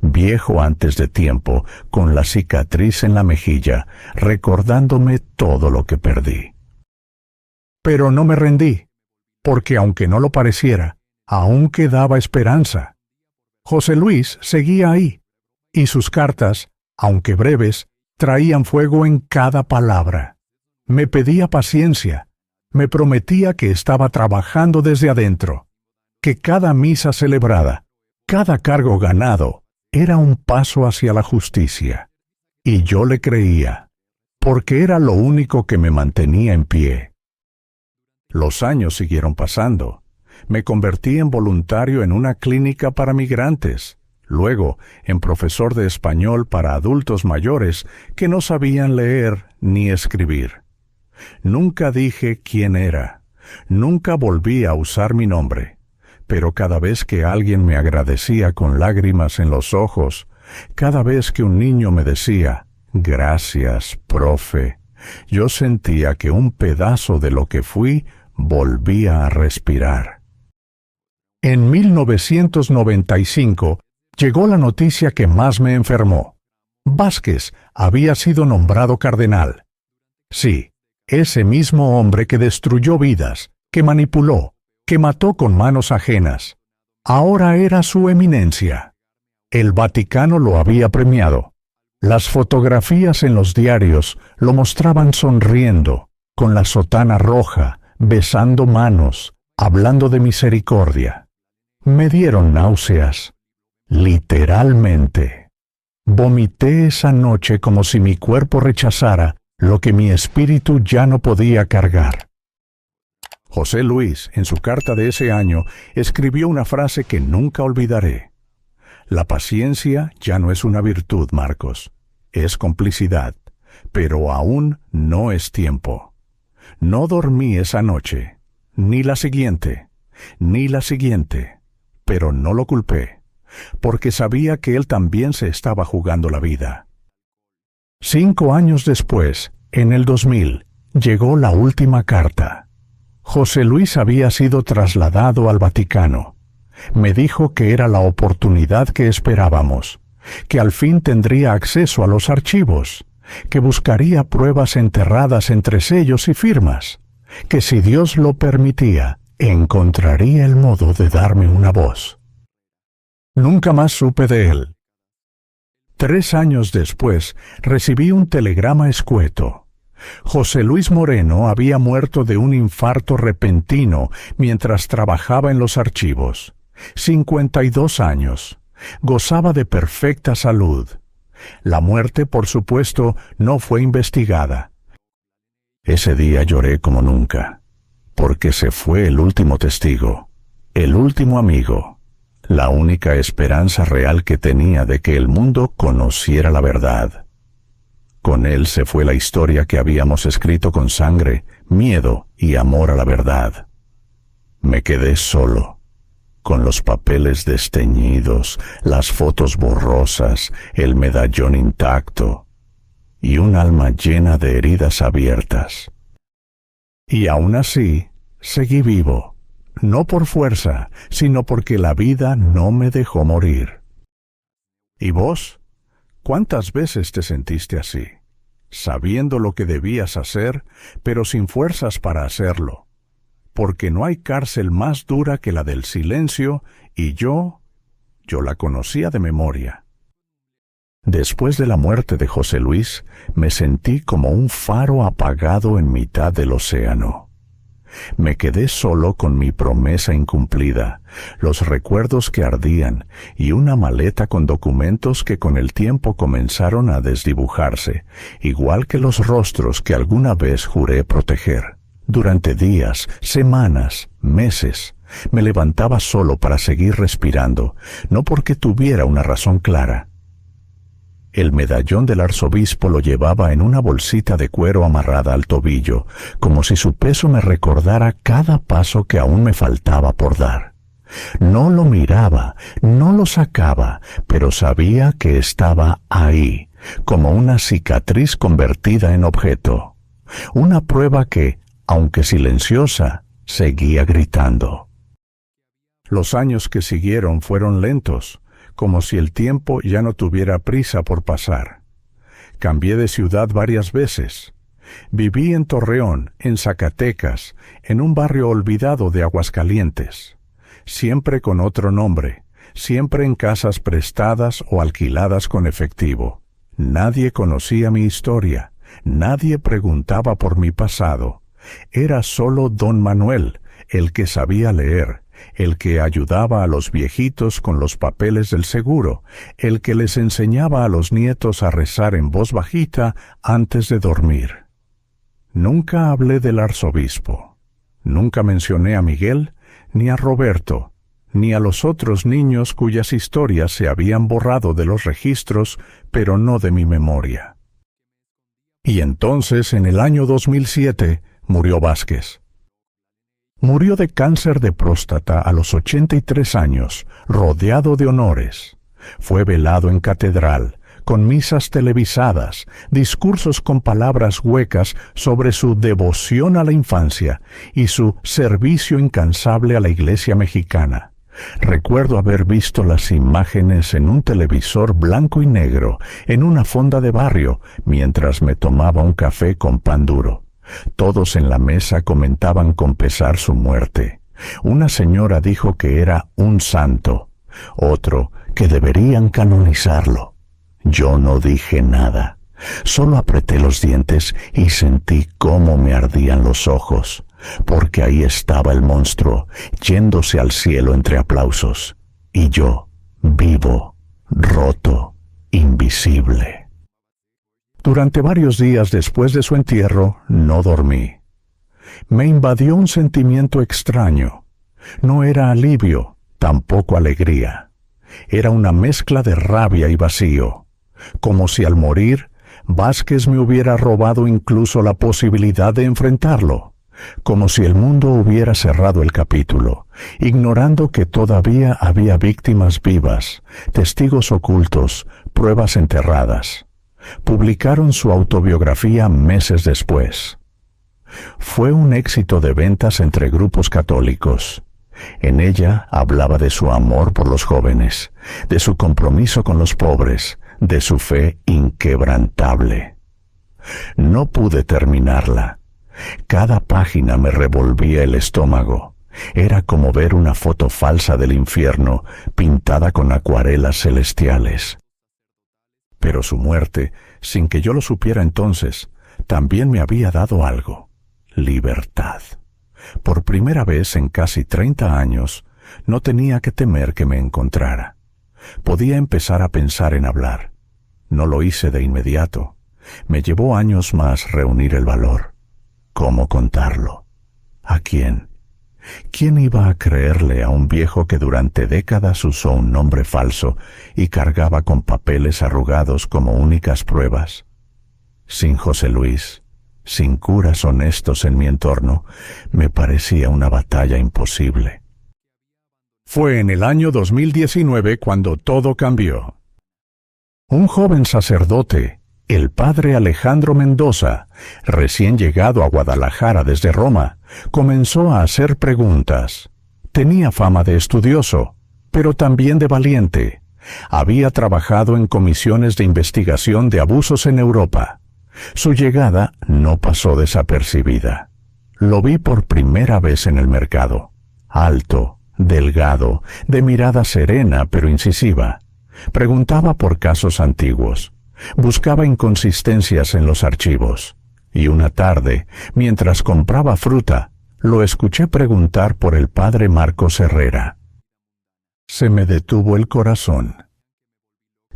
Viejo antes de tiempo, con la cicatriz en la mejilla, recordándome todo lo que perdí. Pero no me rendí, porque aunque no lo pareciera, aún quedaba esperanza. José Luis seguía ahí, y sus cartas, aunque breves, traían fuego en cada palabra. Me pedía paciencia, me prometía que estaba trabajando desde adentro, que cada misa celebrada, cada cargo ganado, era un paso hacia la justicia. Y yo le creía, porque era lo único que me mantenía en pie. Los años siguieron pasando. Me convertí en voluntario en una clínica para migrantes, luego en profesor de español para adultos mayores que no sabían leer ni escribir. Nunca dije quién era, nunca volví a usar mi nombre, pero cada vez que alguien me agradecía con lágrimas en los ojos, cada vez que un niño me decía, «Gracias, profe», yo sentía que un pedazo de lo que fui volvía a respirar. En 1995 llegó la noticia que más me enfermó. Vázquez había sido nombrado cardenal. Sí, ese mismo hombre que destruyó vidas, que manipuló, que mató con manos ajenas. Ahora era su eminencia. El Vaticano lo había premiado. Las fotografías en los diarios lo mostraban sonriendo, con la sotana roja, besando manos, hablando de misericordia. Me dieron náuseas. Literalmente. Vomité esa noche como si mi cuerpo rechazara lo que mi espíritu ya no podía cargar. José Luis, en su carta de ese año, escribió una frase que nunca olvidaré. La paciencia ya no es una virtud, Marcos. Es complicidad, pero aún no es tiempo. No dormí esa noche, ni la siguiente, pero no lo culpé, porque sabía que él también se estaba jugando la vida. 5 años después, en el 2000, llegó la última carta. José Luis había sido trasladado al Vaticano. Me dijo que era la oportunidad que esperábamos, que al fin tendría acceso a los archivos, que buscaría pruebas enterradas entre sellos y firmas, que si Dios lo permitía, encontraría el modo de darme una voz. Nunca más supe de él. 3 años después, recibí un telegrama escueto. José Luis Moreno había muerto de un infarto repentino mientras trabajaba en los archivos. 52 años. Gozaba de perfecta salud. La muerte, por supuesto, no fue investigada. Ese día lloré como nunca, porque se fue el último testigo, el último amigo, la única esperanza real que tenía de que el mundo conociera la verdad. Con él se fue la historia que habíamos escrito con sangre, miedo y amor a la verdad. Me quedé solo, con los papeles desteñidos, las fotos borrosas, el medallón intacto y un alma llena de heridas abiertas. Y aún así, seguí vivo, no por fuerza, sino porque la vida no me dejó morir. ¿Y vos? ¿Cuántas veces te sentiste así, sabiendo lo que debías hacer, pero sin fuerzas para hacerlo? Porque no hay cárcel más dura que la del silencio, y yo la conocía de memoria. Después de la muerte de José Luis, me sentí como un faro apagado en mitad del océano. Me quedé solo con mi promesa incumplida, los recuerdos que ardían y una maleta con documentos que con el tiempo comenzaron a desdibujarse, igual que los rostros que alguna vez juré proteger. Durante días, semanas, meses, me levantaba solo para seguir respirando, no porque tuviera una razón clara. El medallón del arzobispo lo llevaba en una bolsita de cuero amarrada al tobillo, como si su peso me recordara cada paso que aún me faltaba por dar. No lo miraba, no lo sacaba, pero sabía que estaba ahí, como una cicatriz convertida en objeto. Una prueba que, aunque silenciosa, seguía gritando. Los años que siguieron fueron lentos, como si el tiempo ya no tuviera prisa por pasar. Cambié de ciudad varias veces. Viví en Torreón, en Zacatecas, en un barrio olvidado de Aguascalientes. Siempre con otro nombre, siempre en casas prestadas o alquiladas con efectivo. Nadie conocía mi historia, nadie preguntaba por mi pasado. Era solo don Manuel, el que sabía leer, el que ayudaba a los viejitos con los papeles del seguro, el que les enseñaba a los nietos a rezar en voz bajita antes de dormir. Nunca hablé del arzobispo, nunca mencioné a Miguel, ni a Roberto, ni a los otros niños cuyas historias se habían borrado de los registros, pero no de mi memoria. Y entonces, en el año 2007, murió Vázquez. Murió de cáncer de próstata a los 83 años, rodeado de honores. Fue velado en catedral, con misas televisadas, discursos con palabras huecas sobre su devoción a la infancia y su servicio incansable a la Iglesia mexicana. Recuerdo haber visto las imágenes en un televisor blanco y negro, en una fonda de barrio, mientras me tomaba un café con pan duro. Todos en la mesa comentaban con pesar su muerte. Una señora dijo que era un santo, otro que deberían canonizarlo. Yo no dije nada, solo apreté los dientes y sentí cómo me ardían los ojos, porque ahí estaba el monstruo, yéndose al cielo entre aplausos, y yo, vivo, roto, invisible. Durante varios días después de su entierro, no dormí. Me invadió un sentimiento extraño. No era alivio, tampoco alegría. Era una mezcla de rabia y vacío, como si al morir, Vázquez me hubiera robado incluso la posibilidad de enfrentarlo, como si el mundo hubiera cerrado el capítulo, ignorando que todavía había víctimas vivas, testigos ocultos, pruebas enterradas. Publicaron su autobiografía meses después. Fue un éxito de ventas entre grupos católicos. En ella hablaba de su amor por los jóvenes, de su compromiso con los pobres, de su fe inquebrantable. No pude terminarla. Cada página me revolvía el estómago. Era como ver una foto falsa del infierno pintada con acuarelas celestiales. Pero su muerte, sin que yo lo supiera entonces, también me había dado algo: libertad. Por primera vez en casi 30 años, no tenía que temer que me encontrara. Podía empezar a pensar en hablar. No lo hice de inmediato. Me llevó años más reunir el valor. ¿Cómo contarlo? ¿A quién? ¿Quién iba a creerle a un viejo que durante décadas usó un nombre falso y cargaba con papeles arrugados como únicas pruebas? Sin José Luis, sin curas honestos en mi entorno, me parecía una batalla imposible. Fue en el año 2019 cuando todo cambió. Un joven sacerdote, el padre Alejandro Mendoza, recién llegado a Guadalajara desde Roma, comenzó a hacer preguntas. Tenía fama de estudioso, pero también de valiente. Había trabajado en comisiones de investigación de abusos en Europa. Su llegada no pasó desapercibida. Lo vi por primera vez en el mercado. Alto, delgado, de mirada serena pero incisiva. Preguntaba por casos antiguos. Buscaba inconsistencias en los archivos. Y una tarde, mientras compraba fruta, lo escuché preguntar por el padre Marcos Herrera. Se me detuvo el corazón.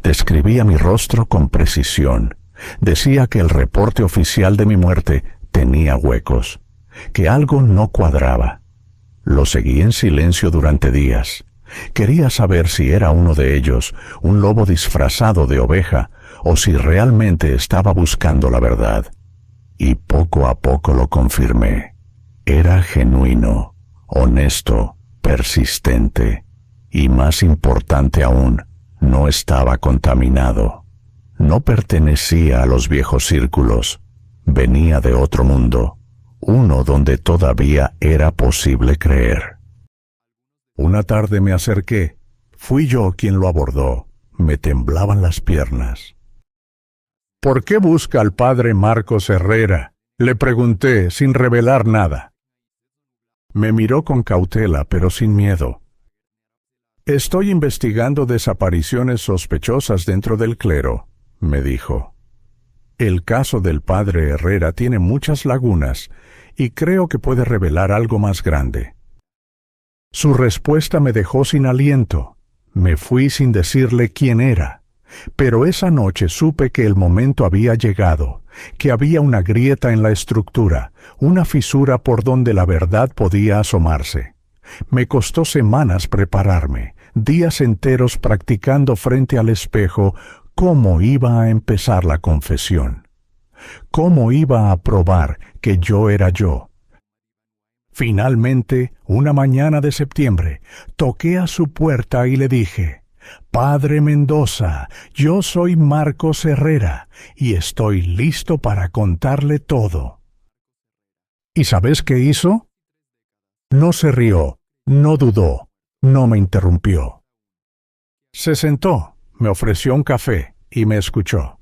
Describía mi rostro con precisión. Decía que el reporte oficial de mi muerte tenía huecos, que algo no cuadraba. Lo seguí en silencio durante días. Quería saber si era uno de ellos, un lobo disfrazado de oveja, o si realmente estaba buscando la verdad. Y poco a poco lo confirmé. Era genuino, honesto, persistente, y más importante aún, no estaba contaminado. No pertenecía a los viejos círculos. Venía de otro mundo, uno donde todavía era posible creer. Una tarde me acerqué. Fui yo quien lo abordó. Me temblaban las piernas. ¿Por qué busca al padre Marcos Herrera?, le pregunté, sin revelar nada. Me miró con cautela, pero sin miedo. Estoy investigando desapariciones sospechosas dentro del clero, me dijo. El caso del padre Herrera tiene muchas lagunas y creo que puede revelar algo más grande. Su respuesta me dejó sin aliento. Me fui sin decirle quién era, pero esa noche supe que el momento había llegado, que había una grieta en la estructura, una fisura por donde la verdad podía asomarse. Me costó semanas prepararme, días enteros practicando frente al espejo cómo iba a empezar la confesión, cómo iba a probar que yo era yo. Finalmente, una mañana de septiembre, toqué a su puerta y le dije: «Padre Mendoza, yo soy Marcos Herrera y estoy listo para contarle todo». ¿Y sabes qué hizo? No se rió, no dudó, no me interrumpió. Se sentó, me ofreció un café y me escuchó.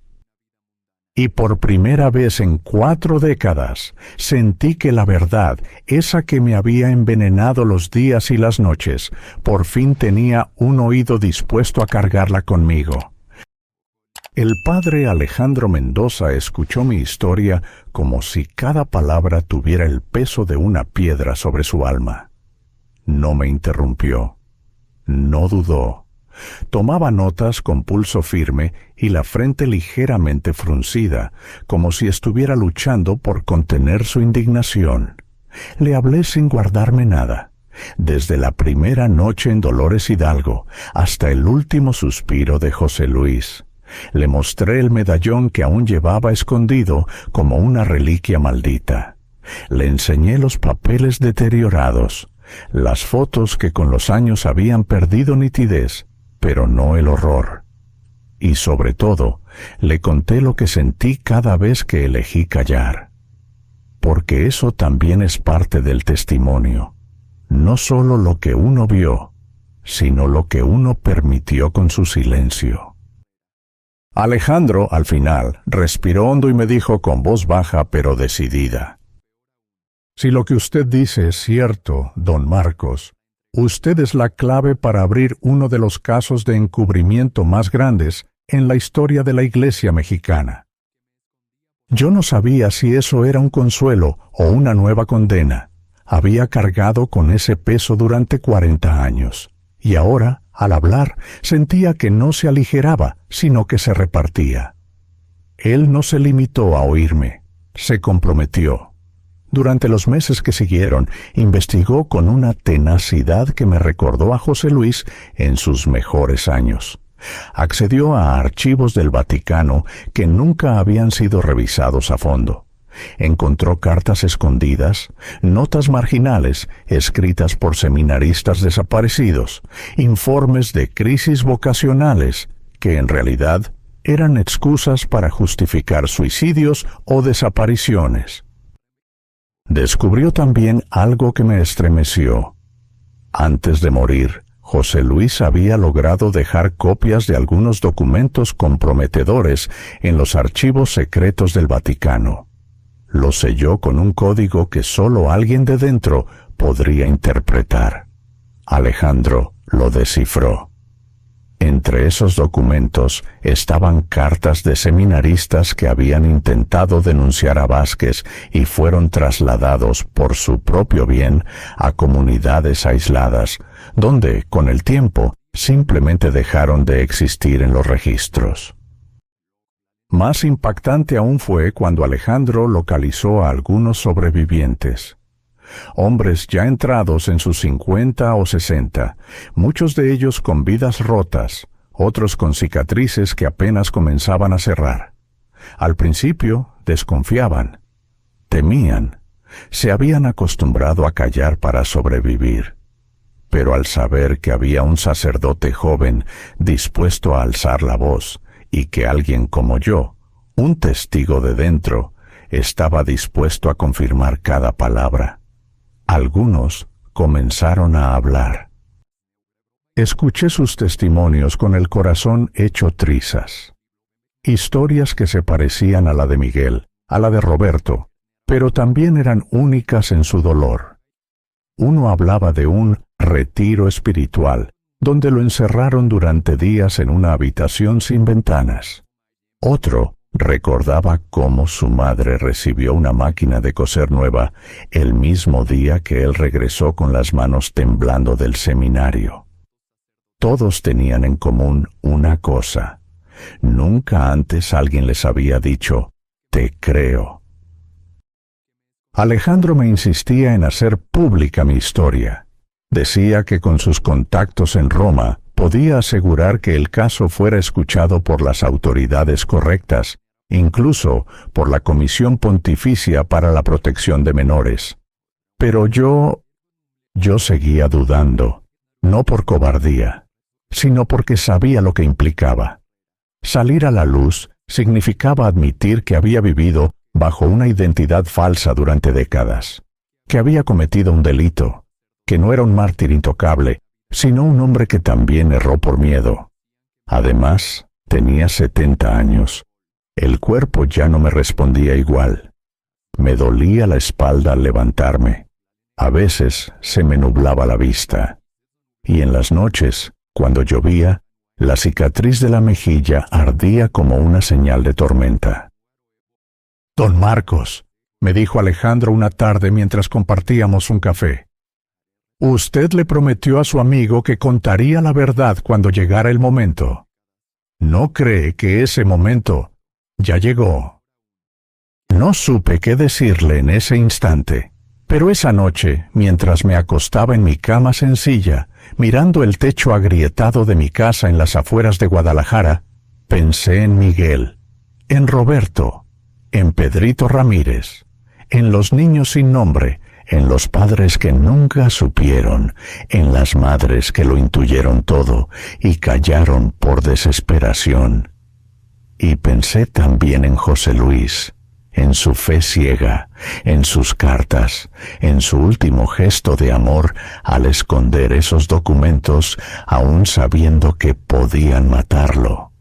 Y por primera vez en 4 décadas sentí que la verdad, esa que me había envenenado los días y las noches, por fin tenía un oído dispuesto a cargarla conmigo. El padre Alejandro Mendoza escuchó mi historia como si cada palabra tuviera el peso de una piedra sobre su alma. No me interrumpió. No dudó. Tomaba notas con pulso firme y la frente ligeramente fruncida, como si estuviera luchando por contener su indignación. Le hablé sin guardarme nada, desde la primera noche en Dolores Hidalgo hasta el último suspiro de José Luis. Le mostré el medallón que aún llevaba escondido como una reliquia maldita. Le enseñé los papeles deteriorados, las fotos que con los años habían perdido nitidez, pero no el horror. Y sobre todo, le conté lo que sentí cada vez que elegí callar. Porque eso también es parte del testimonio. No solo lo que uno vio, sino lo que uno permitió con su silencio. Alejandro, al final, respiró hondo y me dijo con voz baja pero decidida: «Si lo que usted dice es cierto, don Marcos, usted es la clave para abrir uno de los casos de encubrimiento más grandes en la historia de la Iglesia mexicana». Yo no sabía si eso era un consuelo o una nueva condena. Había cargado con ese peso durante 40 años, y ahora, al hablar, sentía que no se aligeraba, sino que se repartía. Él no se limitó a oírme, se comprometió. Durante los meses que siguieron, investigó con una tenacidad que me recordó a José Luis en sus mejores años. Accedió a archivos del Vaticano que nunca habían sido revisados a fondo. Encontró cartas escondidas, notas marginales escritas por seminaristas desaparecidos, informes de crisis vocacionales que en realidad eran excusas para justificar suicidios o desapariciones. Descubrió también algo que me estremeció. Antes de morir, José Luis había logrado dejar copias de algunos documentos comprometedores en los archivos secretos del Vaticano. Lo selló con un código que solo alguien de dentro podría interpretar. Alejandro lo descifró. Entre esos documentos estaban cartas de seminaristas que habían intentado denunciar a Vázquez y fueron trasladados por su propio bien a comunidades aisladas, donde, con el tiempo, simplemente dejaron de existir en los registros. Más impactante aún fue cuando Alejandro localizó a algunos sobrevivientes. Hombres ya entrados en sus 50 o 60, muchos de ellos con vidas rotas, otros con cicatrices que apenas comenzaban a cerrar. Al principio desconfiaban, temían, se habían acostumbrado a callar para sobrevivir. Pero al saber que había un sacerdote joven dispuesto a alzar la voz, y que alguien como yo, un testigo de dentro, estaba dispuesto a confirmar cada palabra, algunos comenzaron a hablar. Escuché sus testimonios con el corazón hecho trizas. Historias que se parecían a la de Miguel, a la de Roberto, pero también eran únicas en su dolor. Uno hablaba de un retiro espiritual, donde lo encerraron durante días en una habitación sin ventanas. Otro recordaba cómo su madre recibió una máquina de coser nueva el mismo día que él regresó con las manos temblando del seminario. Todos tenían en común una cosa: nunca antes alguien les había dicho, «Te creo». Alejandro me insistía en hacer pública mi historia. Decía que con sus contactos en Roma podía asegurar que el caso fuera escuchado por las autoridades correctas, incluso por la Comisión Pontificia para la Protección de Menores. Pero yo seguía dudando, no por cobardía, sino porque sabía lo que implicaba. Salir a la luz significaba admitir que había vivido bajo una identidad falsa durante décadas, que había cometido un delito, que no era un mártir intocable, sino un hombre que también erró por miedo. Además, tenía 70 años. El cuerpo ya no me respondía igual. Me dolía la espalda al levantarme. A veces se me nublaba la vista. Y en las noches, cuando llovía, la cicatriz de la mejilla ardía como una señal de tormenta. «Don Marcos», me dijo Alejandro una tarde mientras compartíamos un café, «usted le prometió a su amigo que contaría la verdad cuando llegara el momento. ¿No cree que ese momento ya llegó?» No supe qué decirle en ese instante, pero esa noche, mientras me acostaba en mi cama sencilla, mirando el techo agrietado de mi casa en las afueras de Guadalajara, pensé en Miguel, en Roberto, en Pedrito Ramírez, en los niños sin nombre, en los padres que nunca supieron, en las madres que lo intuyeron todo y callaron por desesperación. Y pensé también en José Luis, en su fe ciega, en sus cartas, en su último gesto de amor al esconder esos documentos, aún sabiendo que podían matarlo.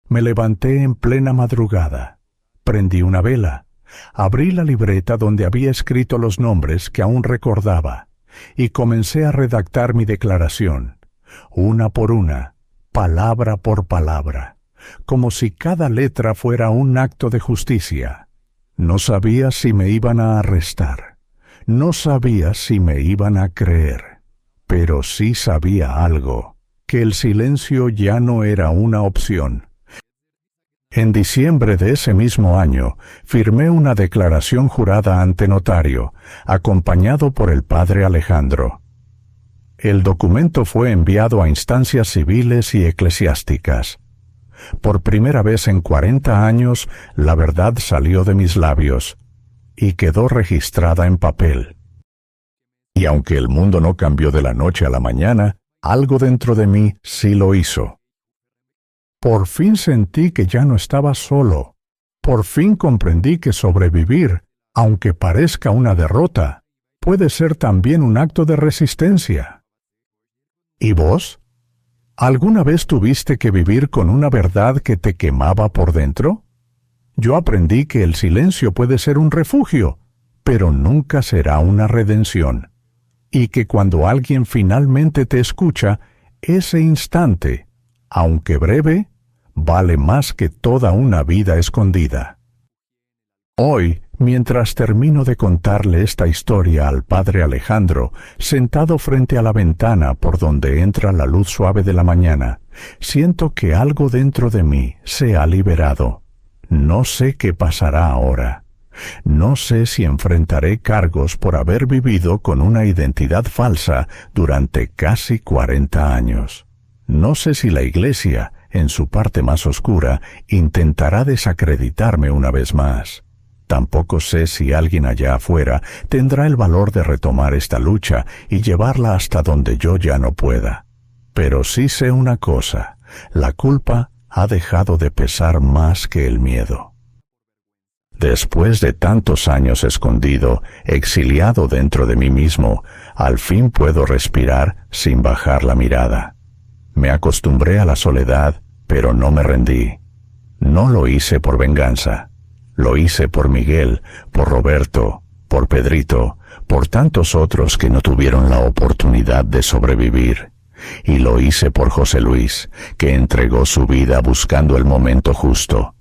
Me levanté en plena madrugada, prendí una vela, abrí la libreta donde había escrito los nombres que aún recordaba, y comencé a redactar mi declaración, una por una, palabra por palabra, como si cada letra fuera un acto de justicia. No sabía si me iban a arrestar, no sabía si me iban a creer, pero sí sabía algo, que el silencio ya no era una opción. En diciembre de ese mismo año, firmé una declaración jurada ante notario, acompañado por el padre Alejandro. El documento fue enviado a instancias civiles y eclesiásticas. Por primera vez en 40 años, la verdad salió de mis labios y quedó registrada en papel. Y aunque el mundo no cambió de la noche a la mañana, algo dentro de mí sí lo hizo. Por fin sentí que ya no estaba solo. Por fin comprendí que sobrevivir, aunque parezca una derrota, puede ser también un acto de resistencia. ¿Y vos? ¿Alguna vez tuviste que vivir con una verdad que te quemaba por dentro? Yo aprendí que el silencio puede ser un refugio, pero nunca será una redención. Y que cuando alguien finalmente te escucha, ese instante, aunque breve, vale más que toda una vida escondida. Hoy, mientras termino de contarle esta historia al padre Alejandro, sentado frente a la ventana por donde entra la luz suave de la mañana, siento que algo dentro de mí se ha liberado. No sé qué pasará ahora. No sé si enfrentaré cargos por haber vivido con una identidad falsa durante casi 40 años. No sé si la Iglesia, en su parte más oscura, intentará desacreditarme una vez más. Tampoco sé si alguien allá afuera tendrá el valor de retomar esta lucha y llevarla hasta donde yo ya no pueda. Pero sí sé una cosa, la culpa ha dejado de pesar más que el miedo. Después de tantos años escondido, exiliado dentro de mí mismo, al fin puedo respirar sin bajar la mirada. Me acostumbré a la soledad, pero no me rendí. No lo hice por venganza. Lo hice por Miguel, por Roberto, por Pedrito, por tantos otros que no tuvieron la oportunidad de sobrevivir. Y lo hice por José Luis, que entregó su vida buscando el momento justo.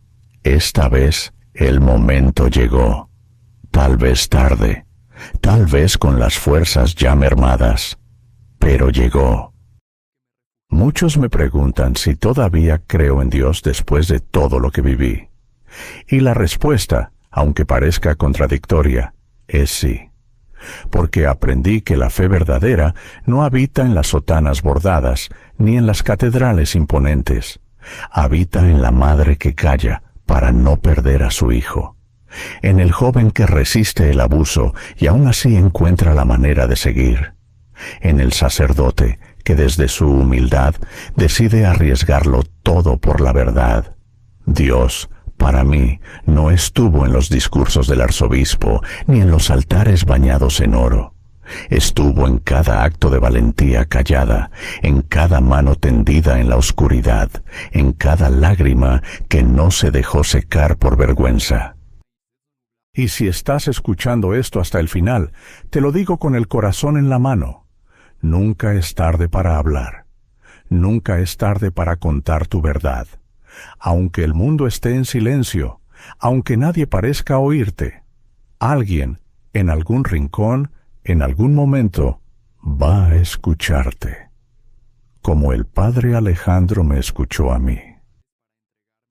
Esta vez, el momento llegó. Tal vez tarde, tal vez con las fuerzas ya mermadas, pero llegó. Muchos me preguntan si todavía creo en Dios después de todo lo que viví. Y la respuesta, aunque parezca contradictoria, es sí. Porque aprendí que la fe verdadera no habita en las sotanas bordadas, ni en las catedrales imponentes. Habita en la madre que calla para no perder a su hijo. En el joven que resiste el abuso y aún así encuentra la manera de seguir. En el sacerdote que desde su humildad decide arriesgarlo todo por la verdad. Dios, para mí, no estuvo en los discursos del arzobispo ni en los altares bañados en oro. Estuvo en cada acto de valentía callada, en cada mano tendida en la oscuridad, en cada lágrima que no se dejó secar por vergüenza. Y si estás escuchando esto hasta el final, te lo digo con el corazón en la mano. Nunca es tarde para hablar. Nunca es tarde para contar tu verdad. Aunque el mundo esté en silencio, aunque nadie parezca oírte, alguien, en algún rincón, en algún momento, va a escucharte, como el padre Alejandro me escuchó a mí.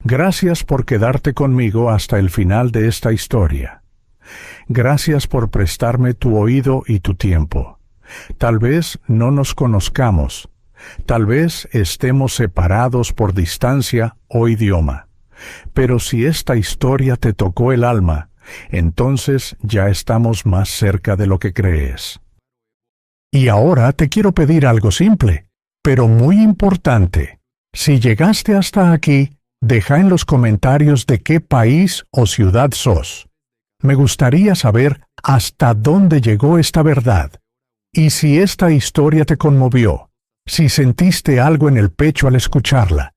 Gracias por quedarte conmigo hasta el final de esta historia. Gracias por prestarme tu oído y tu tiempo. Tal vez no nos conozcamos, tal vez estemos separados por distancia o idioma, pero si esta historia te tocó el alma, entonces ya estamos más cerca de lo que crees. Y ahora te quiero pedir algo simple, pero muy importante. Si llegaste hasta aquí, deja en los comentarios de qué país o ciudad sos. Me gustaría saber hasta dónde llegó esta verdad. Y si esta historia te conmovió, si sentiste algo en el pecho al escucharla,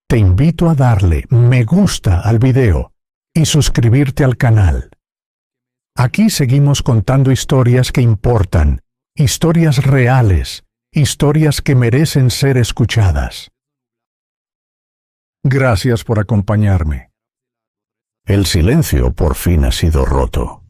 te invito a darle me gusta al video y suscribirte al canal. Aquí seguimos contando historias que importan, historias reales, historias que merecen ser escuchadas. Gracias por acompañarme. El silencio por fin ha sido roto.